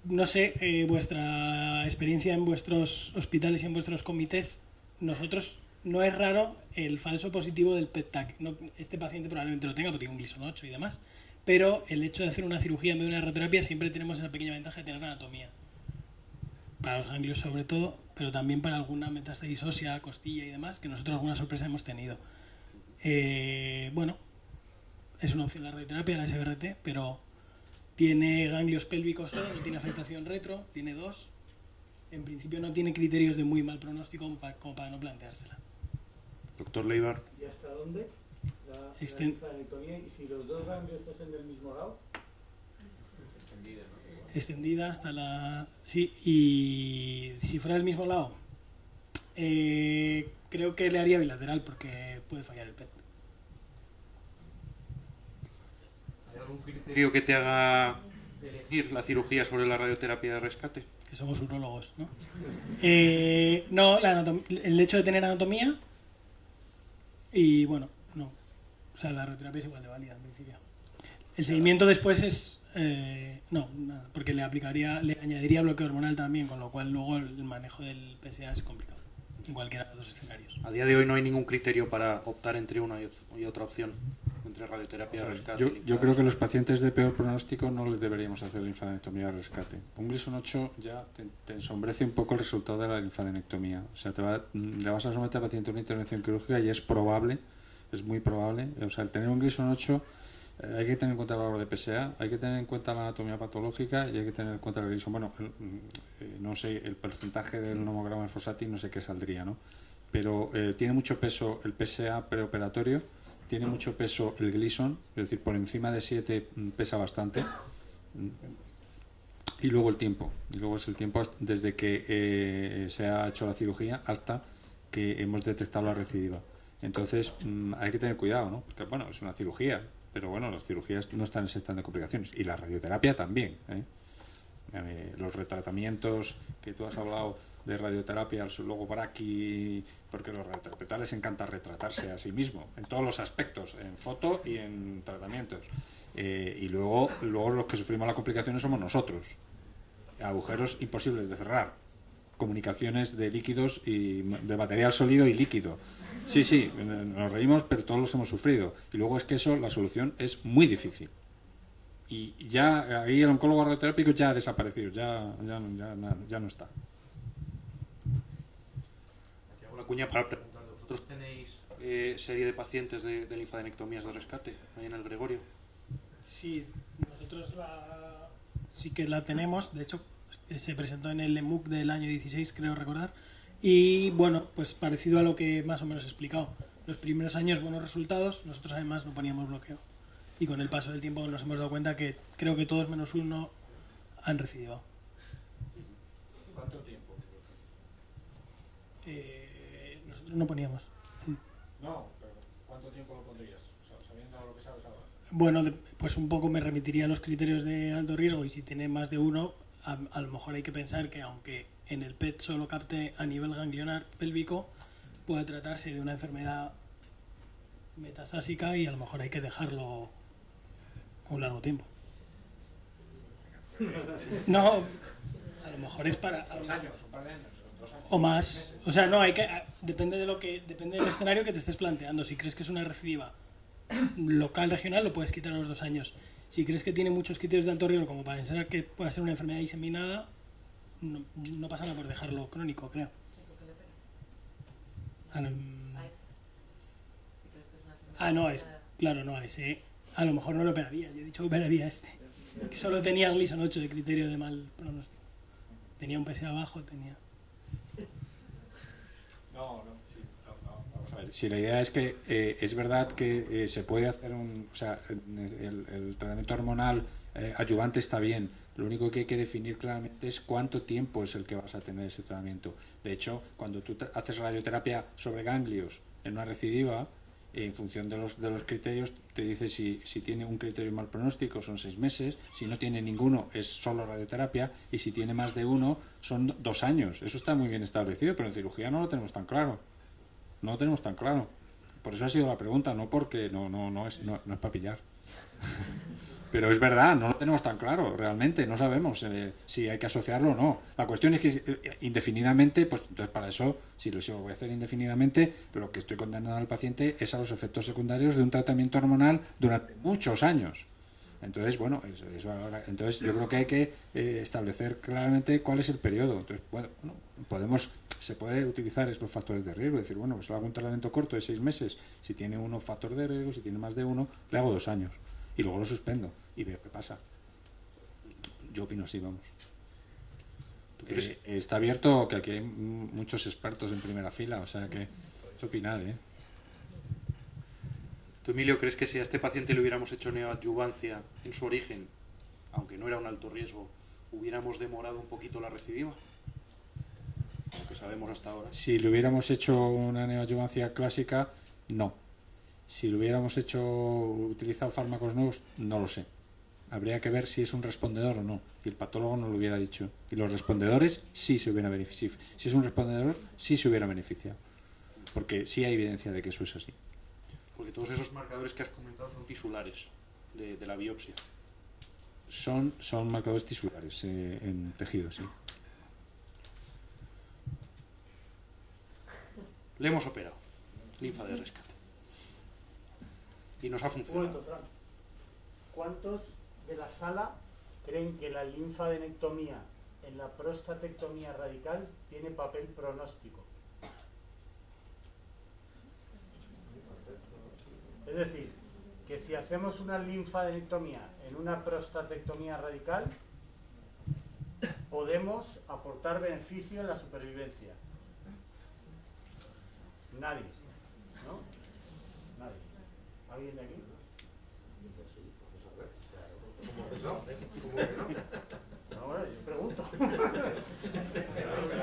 No sé, vuestra experiencia en vuestros hospitales y en vuestros comités, nosotros no es raro el falso positivo del PET-TAC. No, este paciente probablemente lo tenga porque tiene un Gleason 8 y demás, pero el hecho de hacer una cirugía en vez de una radioterapia siempre tenemos esa pequeña ventaja de tener anatomía. Para los ganglios sobre todo, pero también para alguna metástasis ósea, costilla y demás, que nosotros alguna sorpresa hemos tenido. Bueno, es una opción la radioterapia, la SBRT, pero tiene ganglios pélvicos solo, no tiene afectación retro, tiene 2. En principio no tiene criterios de muy mal pronóstico como para no planteársela. Doctor Leibar. ¿Y hasta dónde? La linfadenectomía, y si los dos ganglios están del mismo lado. Extendida hasta la... Sí, y si fuera del mismo lado, creo que le haría bilateral porque puede fallar el PET. ¿Hay algún criterio que te haga elegir la cirugía sobre la radioterapia de rescate? Que somos urólogos, ¿no? No, el hecho de tener anatomía y bueno, no. O sea, la radioterapia es igual de válida en principio. El seguimiento después es... no, nada, porque le añadiría bloqueo hormonal también, con lo cual luego el manejo del PSA es complicado, en cualquiera de los dos escenarios. A día de hoy no hay ningún criterio para optar entre una y otra opción, entre radioterapia de rescate. Yo creo que los pacientes de peor pronóstico no les deberíamos hacer linfadenectomía de rescate. Un Gleason 8 ya te ensombrece un poco el resultado de la linfadenectomía. O sea, le vas a someter al paciente a una intervención quirúrgica y es probable, es muy probable, o sea, el tener un Gleason 8... hay que tener en cuenta el valor de PSA, hay que tener en cuenta la anatomía patológica y hay que tener en cuenta el Gleason. Bueno, no sé, el porcentaje del nomograma de Fossati no sé qué saldría, ¿no? Pero tiene mucho peso el PSA preoperatorio, tiene mucho peso el Gleason, es decir, por encima de 7 pesa bastante. Y luego el tiempo, es el tiempo desde que se ha hecho la cirugía hasta que hemos detectado la recidiva. Entonces hay que tener cuidado, ¿no? Porque bueno, es una cirugía. Pero bueno, las cirugías no están exentas de complicaciones. Y la radioterapia también. Los retratamientos, que tú has hablado de radioterapia, luego por aquí, porque a los radioterapeutas les encanta retratarse a sí mismo, en todos los aspectos, en foto y en tratamientos. Y luego los que sufrimos las complicaciones somos nosotros. Agujeros imposibles de cerrar. Comunicaciones de líquidos y de material sólido y líquido. Sí, nos reímos, pero todos los hemos sufrido. Y luego es que eso, la solución es muy difícil. Y ya ahí el oncólogo radioterápico ya ha desaparecido, ya no está. Aquí hago la cuña para preguntar. ¿Vosotros tenéis serie de pacientes de linfadenectomías de rescate ahí en el Gregorio? Sí, nosotros sí que la tenemos. De hecho, se presentó en el EMUC del año 16, creo recordar. Y bueno, pues parecido a lo que más o menos he explicado. Los primeros años buenos resultados, nosotros además no poníamos bloqueo. Y con el paso del tiempo nos hemos dado cuenta que creo que todos menos uno han recidivado. ¿Cuánto tiempo? Nosotros no poníamos. No, pero ¿cuánto tiempo lo pondrías? O sea, sabiendo lo que sabes ahora. Bueno, pues un poco me remitiría a los criterios de alto riesgo y si tiene más de uno, a lo mejor hay que pensar que aunque en el PET solo capte a nivel ganglionar pélvico, puede tratarse de una enfermedad metastásica y a lo mejor hay que dejarlo un largo tiempo. No, a lo mejor es para... ¿2 años, un par de años? 2 años, o más. O sea, no, depende del escenario que te estés planteando. Si crees que es una recidiva local, regional, lo puedes quitar a los 2 años. Si crees que tiene muchos criterios de alto riesgo como para pensar que puede ser una enfermedad diseminada, no pasa nada por dejarlo crónico, creo. No, claro, no, a ese a lo mejor no lo operaría. Yo he dicho que operaría a este. Solo tenía el Gleason 8 de criterio de mal pronóstico. Tenía un PSA bajo, tenía... No, vamos a ver. Si la idea es que es verdad que se puede hacer el tratamiento hormonal adyuvante está bien. Lo único que hay que definir claramente es cuánto tiempo es el que vas a tener ese tratamiento. De hecho, cuando tú haces radioterapia sobre ganglios en una recidiva, en función de los criterios, te dice si tiene un criterio mal pronóstico son 6 meses, si no tiene ninguno es solo radioterapia y si tiene más de uno son 2 años. Eso está muy bien establecido, pero en cirugía no lo tenemos tan claro. no lo tenemos tan claro. Por eso ha sido la pregunta, no porque no es para pillar. Pero es verdad, no lo tenemos tan claro, realmente, no sabemos si hay que asociarlo o no. La cuestión es que indefinidamente, pues entonces para eso, si lo voy a hacer indefinidamente, lo que estoy condenando al paciente es a los efectos secundarios de un tratamiento hormonal durante muchos años. Entonces, bueno, entonces yo creo que hay que establecer claramente cuál es el periodo. Entonces, bueno, se puede utilizar estos factores de riesgo, decir, bueno, pues le hago un tratamiento corto de 6 meses, si tiene uno factor de riesgo, si tiene más de uno, le hago 2 años. Y luego lo suspendo y veo qué pasa. Yo opino así, vamos. Está abierto, que aquí hay muchos expertos en primera fila, o sea que es opinar, ¿eh? ¿Tú, Emilio, crees que si a este paciente le hubiéramos hecho neoadjuvancia en su origen, aunque no era un alto riesgo, hubiéramos demorado un poquito la recidiva? Lo que sabemos hasta ahora. Si le hubiéramos hecho una neoadjuvancia clásica, no. Si lo hubiéramos utilizado fármacos nuevos, no lo sé. Habría que ver si es un respondedor o no. Y el patólogo no lo hubiera dicho. Y los respondedores sí se hubieran beneficiado. Si es un respondedor, sí se hubiera beneficiado. Porque sí hay evidencia de que eso es así. Porque todos esos marcadores que has comentado son tisulares de la biopsia. Son marcadores tisulares en tejido, sí. Le hemos operado. Linfa de rescate. Y nos ha funcionado. Un momento, Fran. ¿Cuántos de la sala creen que la linfadenectomía en la prostatectomía radical tiene papel pronóstico? Es decir, que si hacemos una linfadenectomía en una prostatectomía radical, podemos aportar beneficio en la supervivencia. Nadie, ¿no? Nadie. ¿Alguien de aquí? No, bueno, yo pregunto.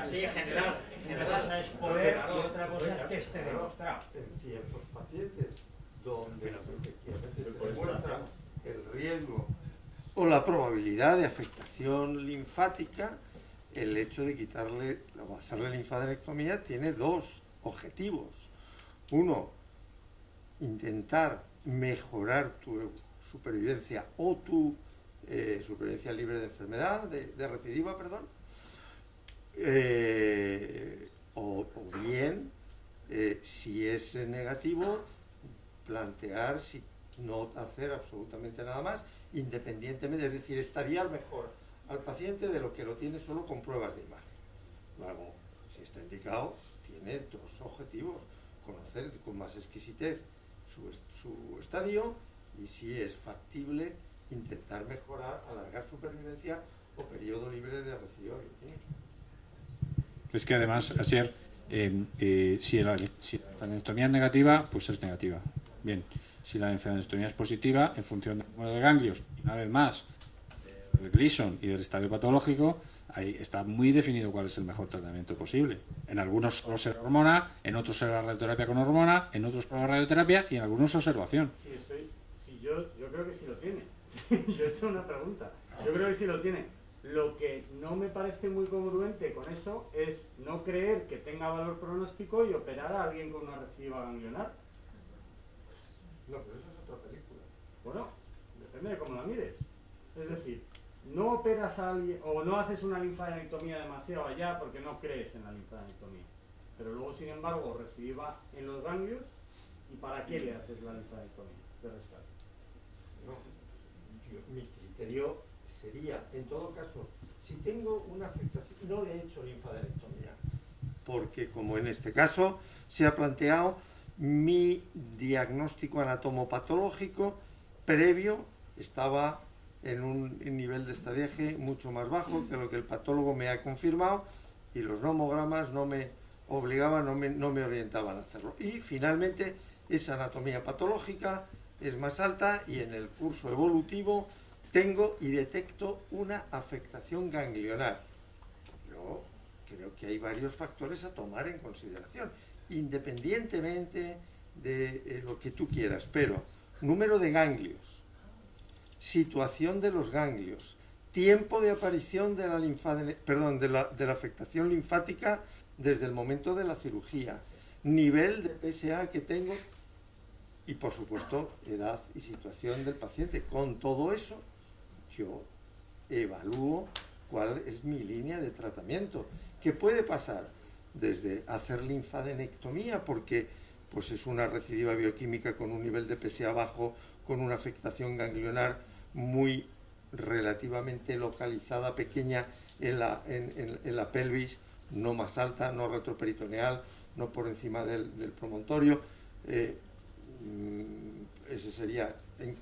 Sí, en general. Una cosa es poder y otra cosa es que esté demostrado. En ciertos pacientes donde efectivamente se demuestra el riesgo o la probabilidad de afectación linfática, el hecho de quitarle o hacerle linfadenectomía tiene dos objetivos. Uno, intentar mejorar tu supervivencia o tu supervivencia libre de enfermedad, de recidiva, perdón, o bien, si es negativo, plantear si no hacer absolutamente nada más, independientemente, es decir, estadiar mejor al paciente de lo que lo tiene solo con pruebas de imagen. Luego, si está indicado, tiene dos objetivos: conocer con más exquisitez su estadio y, si es factible, intentar mejorar, alargar supervivencia o periodo libre de recidiva. Es que además, Asier, si la linfadenectomía es negativa, pues es negativa. Bien, si la linfadenectomía es positiva, en función del número de ganglios, y una vez más, del Gleason y del estadio patológico, ahí está muy definido cuál es el mejor tratamiento posible. En algunos solo será hormona, en otros será radioterapia con hormona, en otros solo radioterapia y en algunos observación. Yo creo que sí lo tiene. Yo he hecho una pregunta. Yo creo que sí lo tiene. Lo que no me parece muy congruente con eso es no creer que tenga valor pronóstico y operar a alguien con una recidiva ganglionar. No, pero eso es otra película. Bueno, depende de cómo la mires. Es decir, no operas a alguien o no haces una linfadenectomía demasiado allá porque no crees en la linfadenectomía. Pero luego, sin embargo, recidiva en los ganglios, ¿y para qué le haces la linfadenectomía de rescate? No, mi criterio sería, en todo caso, si tengo una afectación, no le he hecho linfadenectomía, porque como en este caso se ha planteado, mi diagnóstico anatomopatológico previo estaba en un nivel de estadiaje mucho más bajo que lo que el patólogo me ha confirmado, y los nomogramas no me obligaban, no me orientaban a hacerlo. Y finalmente esa anatomía patológica es más alta y en el curso evolutivo tengo y detecto una afectación ganglionar. Yo creo que hay varios factores a tomar en consideración, independientemente de lo que tú quieras, pero número de ganglios, situación de los ganglios, tiempo de aparición de la afectación linfática desde el momento de la cirugía, nivel de PSA que tengo y, por supuesto, edad y situación del paciente. Con todo eso, yo evalúo cuál es mi línea de tratamiento, que puede pasar desde hacer linfadenectomía, porque pues es una recidiva bioquímica con un nivel de PSA bajo, con una afectación ganglionar muy relativamente localizada, pequeña en la pelvis, no más alta, no retroperitoneal, no por encima del promontorio. Ese sería, en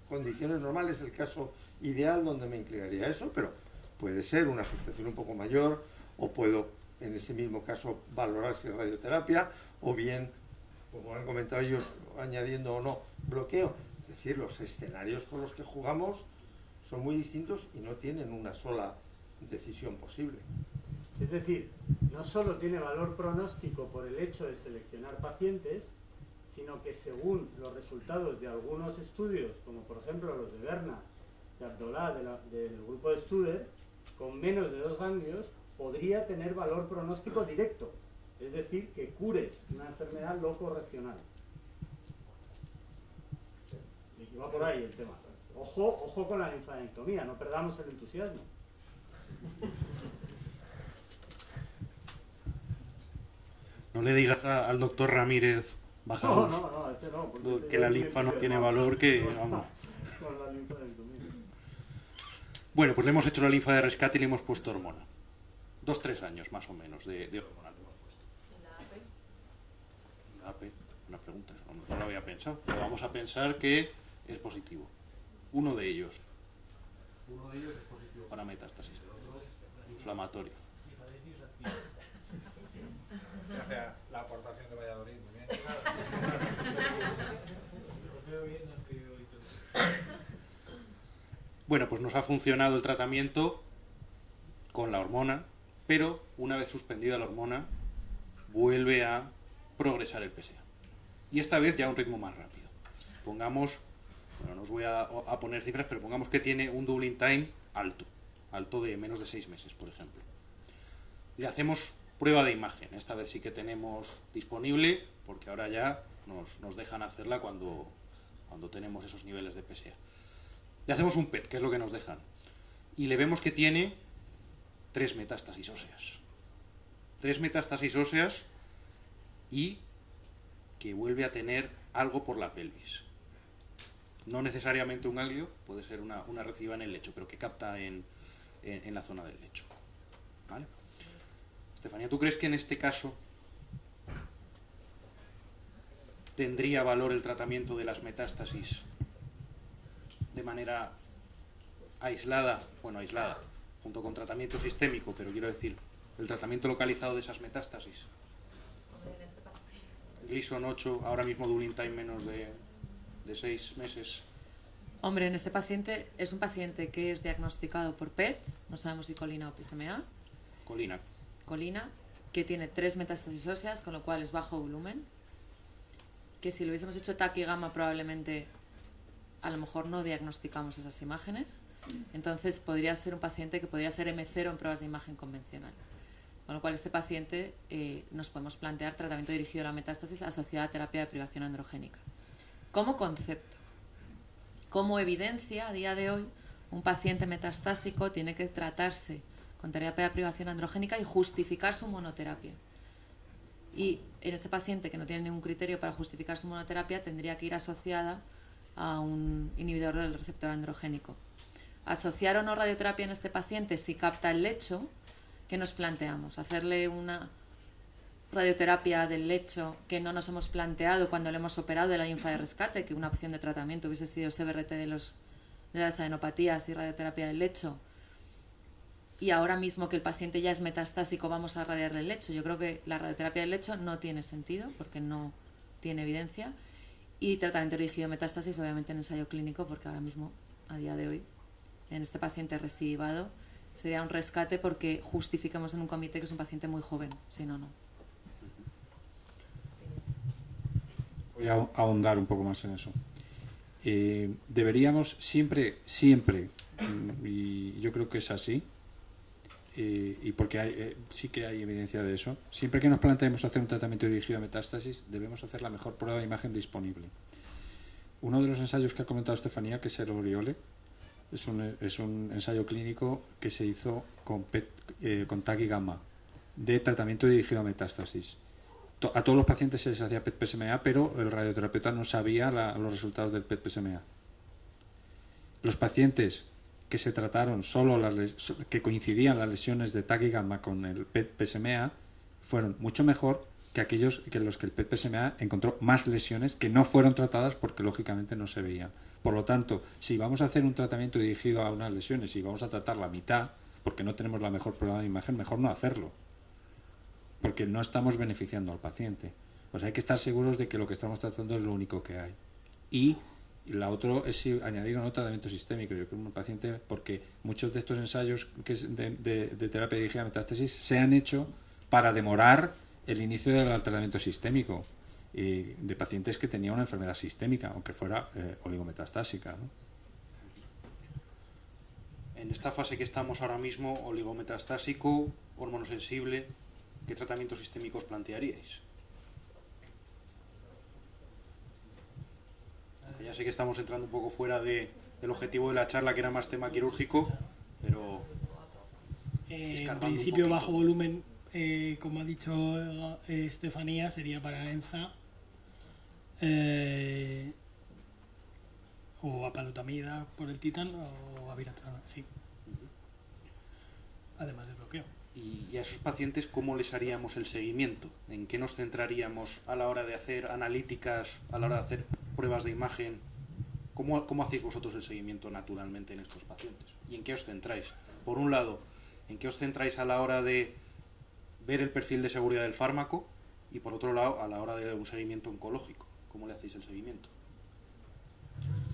condiciones normales, el caso ideal donde me inclinaría a eso, pero puede ser una afectación un poco mayor, o puedo, en ese mismo caso, valorar si es radioterapia, o bien, como han comentado ellos, añadiendo o no, bloqueo. Es decir, los escenarios con los que jugamos son muy distintos y no tienen una sola decisión posible. Es decir, no solo tiene valor pronóstico por el hecho de seleccionar pacientes, sino que según los resultados de algunos estudios, como por ejemplo los de Berna, de Abdollah, del grupo de Studer, con menos de 2 ganglios, podría tener valor pronóstico directo. Es decir, que cure una enfermedad loco-regional. Y va por ahí el tema. Ojo con la linfadenectomía, no perdamos el entusiasmo. No le digas al doctor Ramírez Bajados no, ese no, porque que la linfa no tiene valor, que vamos. Con la linfadenectomía. Bueno, pues le hemos hecho la linfa de rescate y le hemos puesto hormona. 2-3 años más o menos de hormona le hemos puesto. La AP, una pregunta, no lo había pensado. Pero vamos a pensar que es positivo. Uno de ellos es positivo para metástasis. Inflamatorio. Gracias la aportación de Valladolid, muy bien. Bueno, pues nos ha funcionado el tratamiento con la hormona, pero una vez suspendida la hormona, vuelve a progresar el PSA. Y esta vez ya a un ritmo más rápido. Pongamos, bueno, no os voy a poner cifras, pero pongamos que tiene un doubling time alto de menos de 6 meses, por ejemplo. Le hacemos prueba de imagen, esta vez sí que tenemos disponible, porque ahora ya nos dejan hacerla cuando tenemos esos niveles de PSA. Le hacemos un PET, que es lo que nos dejan, y le vemos que tiene 3 metástasis óseas. 3 metástasis óseas y que vuelve a tener algo por la pelvis. No necesariamente un ganglio, puede ser una recidiva en el lecho, pero que capta en la zona del lecho. ¿Vale? Estefanía, ¿tú crees que en este caso tendría valor el tratamiento de las metástasis de manera aislada, junto con tratamiento sistémico, pero quiero decir, el tratamiento localizado de esas metástasis? Gleason 8, ahora mismo doubling time menos de 6 meses. Hombre, en este paciente es un paciente que es diagnosticado por PET, no sabemos si colina o PSMA. Colina, que tiene 3 metástasis óseas, con lo cual es bajo volumen, que si lo hubiésemos hecho TAC y gamma probablemente a lo mejor no diagnosticamos esas imágenes, entonces podría ser un paciente que podría ser M0 en pruebas de imagen convencional. Con lo cual este paciente nos podemos plantear tratamiento dirigido a la metástasis asociada a terapia de privación androgénica. Como concepto, como evidencia, a día de hoy, un paciente metastásico tiene que tratarse con terapia de privación androgénica y justificar su monoterapia. Y en este paciente que no tiene ningún criterio para justificar su monoterapia tendría que ir asociada a un inhibidor del receptor androgénico. Asociar o no radioterapia en este paciente si capta el lecho, ¿qué nos planteamos? Hacerle una radioterapia del lecho que no nos hemos planteado cuando le hemos operado de la linfa de rescate, que una opción de tratamiento hubiese sido CBRT de las adenopatías y radioterapia del lecho. Y ahora mismo que el paciente ya es metastásico vamos a radiarle el lecho. Yo creo que la radioterapia del lecho no tiene sentido porque no tiene evidencia. Y tratamiento dirigido a metástasis obviamente en ensayo clínico, porque ahora mismo, a día de hoy, en este paciente recidivado sería un rescate porque justificamos en un comité que es un paciente muy joven, si no, no. Voy a ahondar un poco más en eso. Deberíamos siempre, y yo creo que es así, y porque sí que hay evidencia de eso, siempre que nos planteemos hacer un tratamiento dirigido a metástasis, debemos hacer la mejor prueba de imagen disponible. Uno de los ensayos que ha comentado Estefanía, que es el Oriole, es un ensayo clínico que se hizo con TAC y gamma de tratamiento dirigido a metástasis. A todos los pacientes se les hacía PET-PSMA, pero el radioterapeuta no sabía los resultados del PET-PSMA. Los pacientes que se trataron que coincidían las lesiones de TAC y gamma con el PET-PSMA fueron mucho mejor que aquellos que los que el PET-PSMA encontró más lesiones que no fueron tratadas porque lógicamente no se veían. Por lo tanto, si vamos a hacer un tratamiento dirigido a unas lesiones y vamos a tratar la mitad porque no tenemos la mejor prueba de imagen, mejor no hacerlo, porque no estamos beneficiando al paciente. Pues hay que estar seguros de que lo que estamos tratando es lo único que hay. Y la otra es añadir un tratamiento sistémico. Yo creo que un paciente, porque muchos de estos ensayos de terapia dirigida a metástasis se han hecho para demorar el inicio del tratamiento sistémico de pacientes que tenían una enfermedad sistémica, aunque fuera oligometastásica, ¿no? En esta fase que estamos ahora mismo, oligometastásico, hormonosensible, ¿qué tratamientos sistémicos plantearíais? Ya sé que estamos entrando un poco fuera del objetivo de la charla, que era más tema quirúrgico, pero en principio bajo volumen, como ha dicho Estefanía, sería para ENZA o apalutamida por el titán o abiratrona, sí. Además de bloqueo. Y a esos pacientes, ¿cómo les haríamos el seguimiento? ¿En qué nos centraríamos a la hora de hacer analíticas, a la hora de hacer pruebas de imagen? ¿Cómo hacéis vosotros el seguimiento naturalmente en estos pacientes? ¿Y en qué os centráis? Por un lado, ¿en qué os centráis a la hora de ver el perfil de seguridad del fármaco? Y por otro lado, a la hora de un seguimiento oncológico, ¿cómo le hacéis el seguimiento?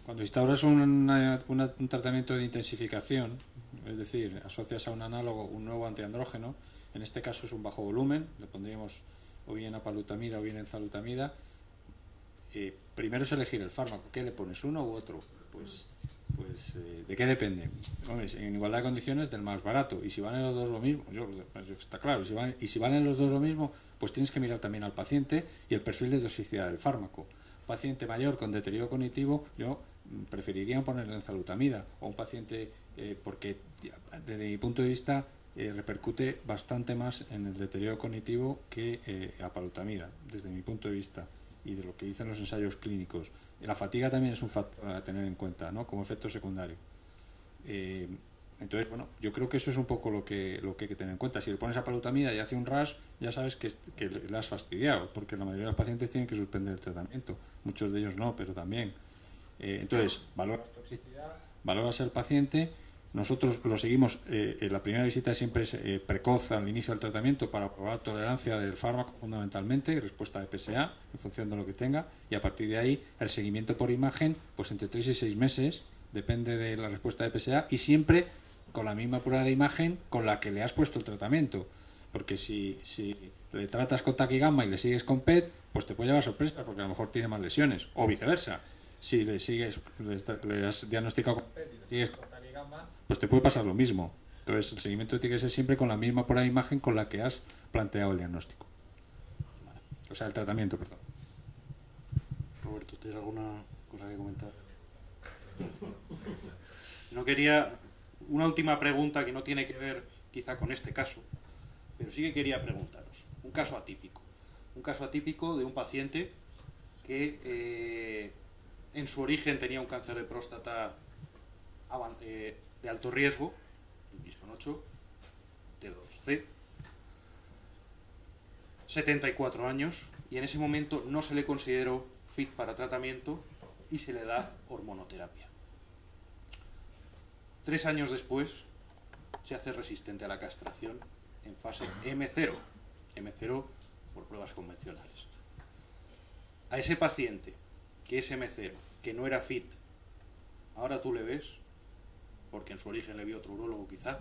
Cuando instauras un tratamiento de intensificación, es decir, asocias a un análogo un nuevo antiandrógeno, en este caso es un bajo volumen, le pondríamos o bien apalutamida o bien enzalutamida. Primero es elegir el fármaco. ¿Qué le pones, uno u otro? Pues ¿de qué depende? Hombre, en igualdad de condiciones del más barato. Y si van en los dos lo mismo, está claro, si van en los dos lo mismo, pues tienes que mirar también al paciente y el perfil de toxicidad del fármaco. Paciente mayor con deterioro cognitivo, yo preferiría ponerle enzalutamida, o un paciente porque desde mi punto de vista repercute bastante más en el deterioro cognitivo que apalutamida, desde mi punto de vista y de lo que dicen los ensayos clínicos. La fatiga también es un factor a tener en cuenta, ¿no?, como efecto secundario. Entonces, bueno, yo creo que eso es un poco lo que hay que tener en cuenta. Si le pones apalutamida y hace un rash, ya sabes que le has fastidiado, porque la mayoría de los pacientes tienen que suspender el tratamiento. Muchos de ellos no, pero también. Entonces, valoras el paciente. Nosotros lo seguimos, la primera visita siempre es precoz al inicio del tratamiento para probar tolerancia del fármaco fundamentalmente y respuesta de PSA en función de lo que tenga, y a partir de ahí el seguimiento por imagen, pues entre 3 y 6 meses, depende de la respuesta de PSA, y siempre con la misma prueba de imagen con la que le has puesto el tratamiento, porque si le tratas con TAC y gamma y le sigues con PET, pues te puede llevar sorpresa porque a lo mejor tiene más lesiones, o viceversa. Si le has diagnosticado con PET y le sigues con TAC y gamma, pues te puede pasar lo mismo. Entonces el seguimiento tiene que ser siempre con la misma prueba de imagen con la que has planteado el diagnóstico. O sea, el tratamiento, perdón. Roberto, ¿tienes alguna cosa que comentar? No quería... Una última pregunta que no tiene que ver quizá con este caso, pero sí que quería preguntaros. Un caso atípico. Un caso atípico de un paciente que en su origen tenía un cáncer de próstata de alto riesgo, Gleason 8, T2C, 74 años, y en ese momento no se le consideró fit para tratamiento y se le da hormonoterapia. 3 años después se hace resistente a la castración en fase M0, M0 por pruebas convencionales. A ese paciente que es M0, que no era fit, ahora tú le ves, porque en su origen le vio otro urólogo quizá,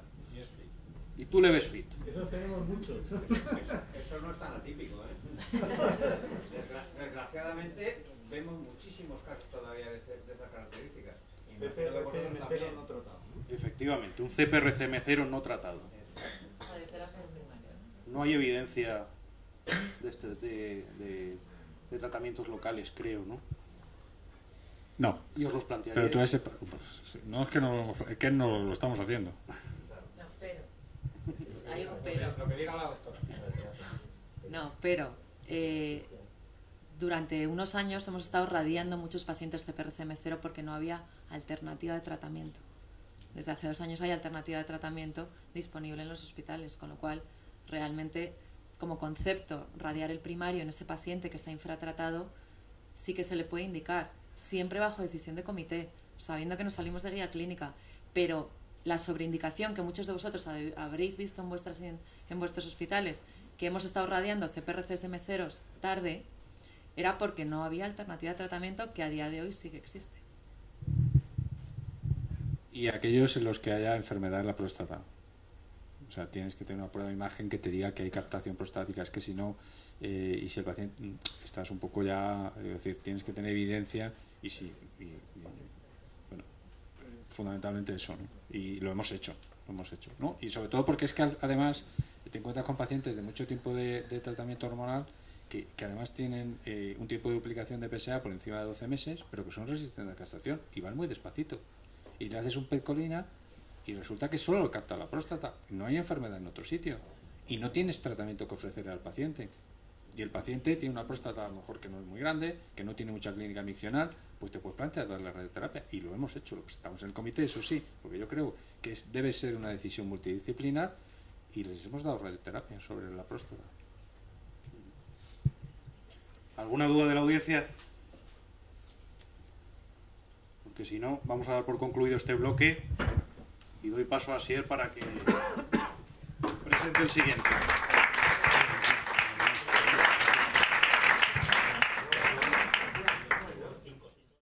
y tú le ves fit. Esos tenemos muchos. Eso no es tan atípico, ¿eh? Desgraciadamente vemos muchísimos casos todavía de estas características. CPRCM0 no tratado. Efectivamente, un CPRCM0 no tratado. no hay evidencia de tratamientos locales, creo, ¿no? No. Y os los plantearía. Pero tú ese, pues, no es que no lo estamos haciendo. No, pero. Hay un pero. Lo que diga la doctora. No, pero durante unos años hemos estado radiando muchos pacientes CPR-CM0 porque no había alternativa de tratamiento. Desde hace 2 años hay alternativa de tratamiento disponible en los hospitales, con lo cual realmente como concepto radiar el primario en ese paciente que está infratratado sí que se le puede indicar, siempre bajo decisión de comité, sabiendo que nos salimos de guía clínica, pero la sobreindicación que muchos de vosotros habréis visto en vuestros hospitales, que hemos estado radiando CPR-CSM0 tarde, era porque no había alternativa de tratamiento que a día de hoy sí que existe. Y aquellos en los que haya enfermedad en la próstata. O sea, tienes que tener una prueba de imagen que te diga que hay captación prostática. Es que si no, y si el paciente estás un poco ya, es decir, tienes que tener evidencia bueno, fundamentalmente eso, ¿no? Y lo hemos hecho, ¿no? Y sobre todo porque es que además te encuentras con pacientes de mucho tiempo de tratamiento hormonal que además tienen un tiempo de duplicación de PSA por encima de 12 meses, pero que son resistentes a castración y van muy despacito. Y le haces un PET-colina y resulta que solo lo capta la próstata, no hay enfermedad en otro sitio y no tienes tratamiento que ofrecerle al paciente. Y el paciente tiene una próstata a lo mejor que no es muy grande, que no tiene mucha clínica miccional, pues te puedes plantear darle radioterapia. Y lo hemos hecho, lo presentamos en el comité, eso sí, porque yo creo que debe ser una decisión multidisciplinar y les hemos dado radioterapia sobre la próstata. ¿Alguna duda de la audiencia? Porque si no, vamos a dar por concluido este bloque y doy paso a Asier para que presente el siguiente.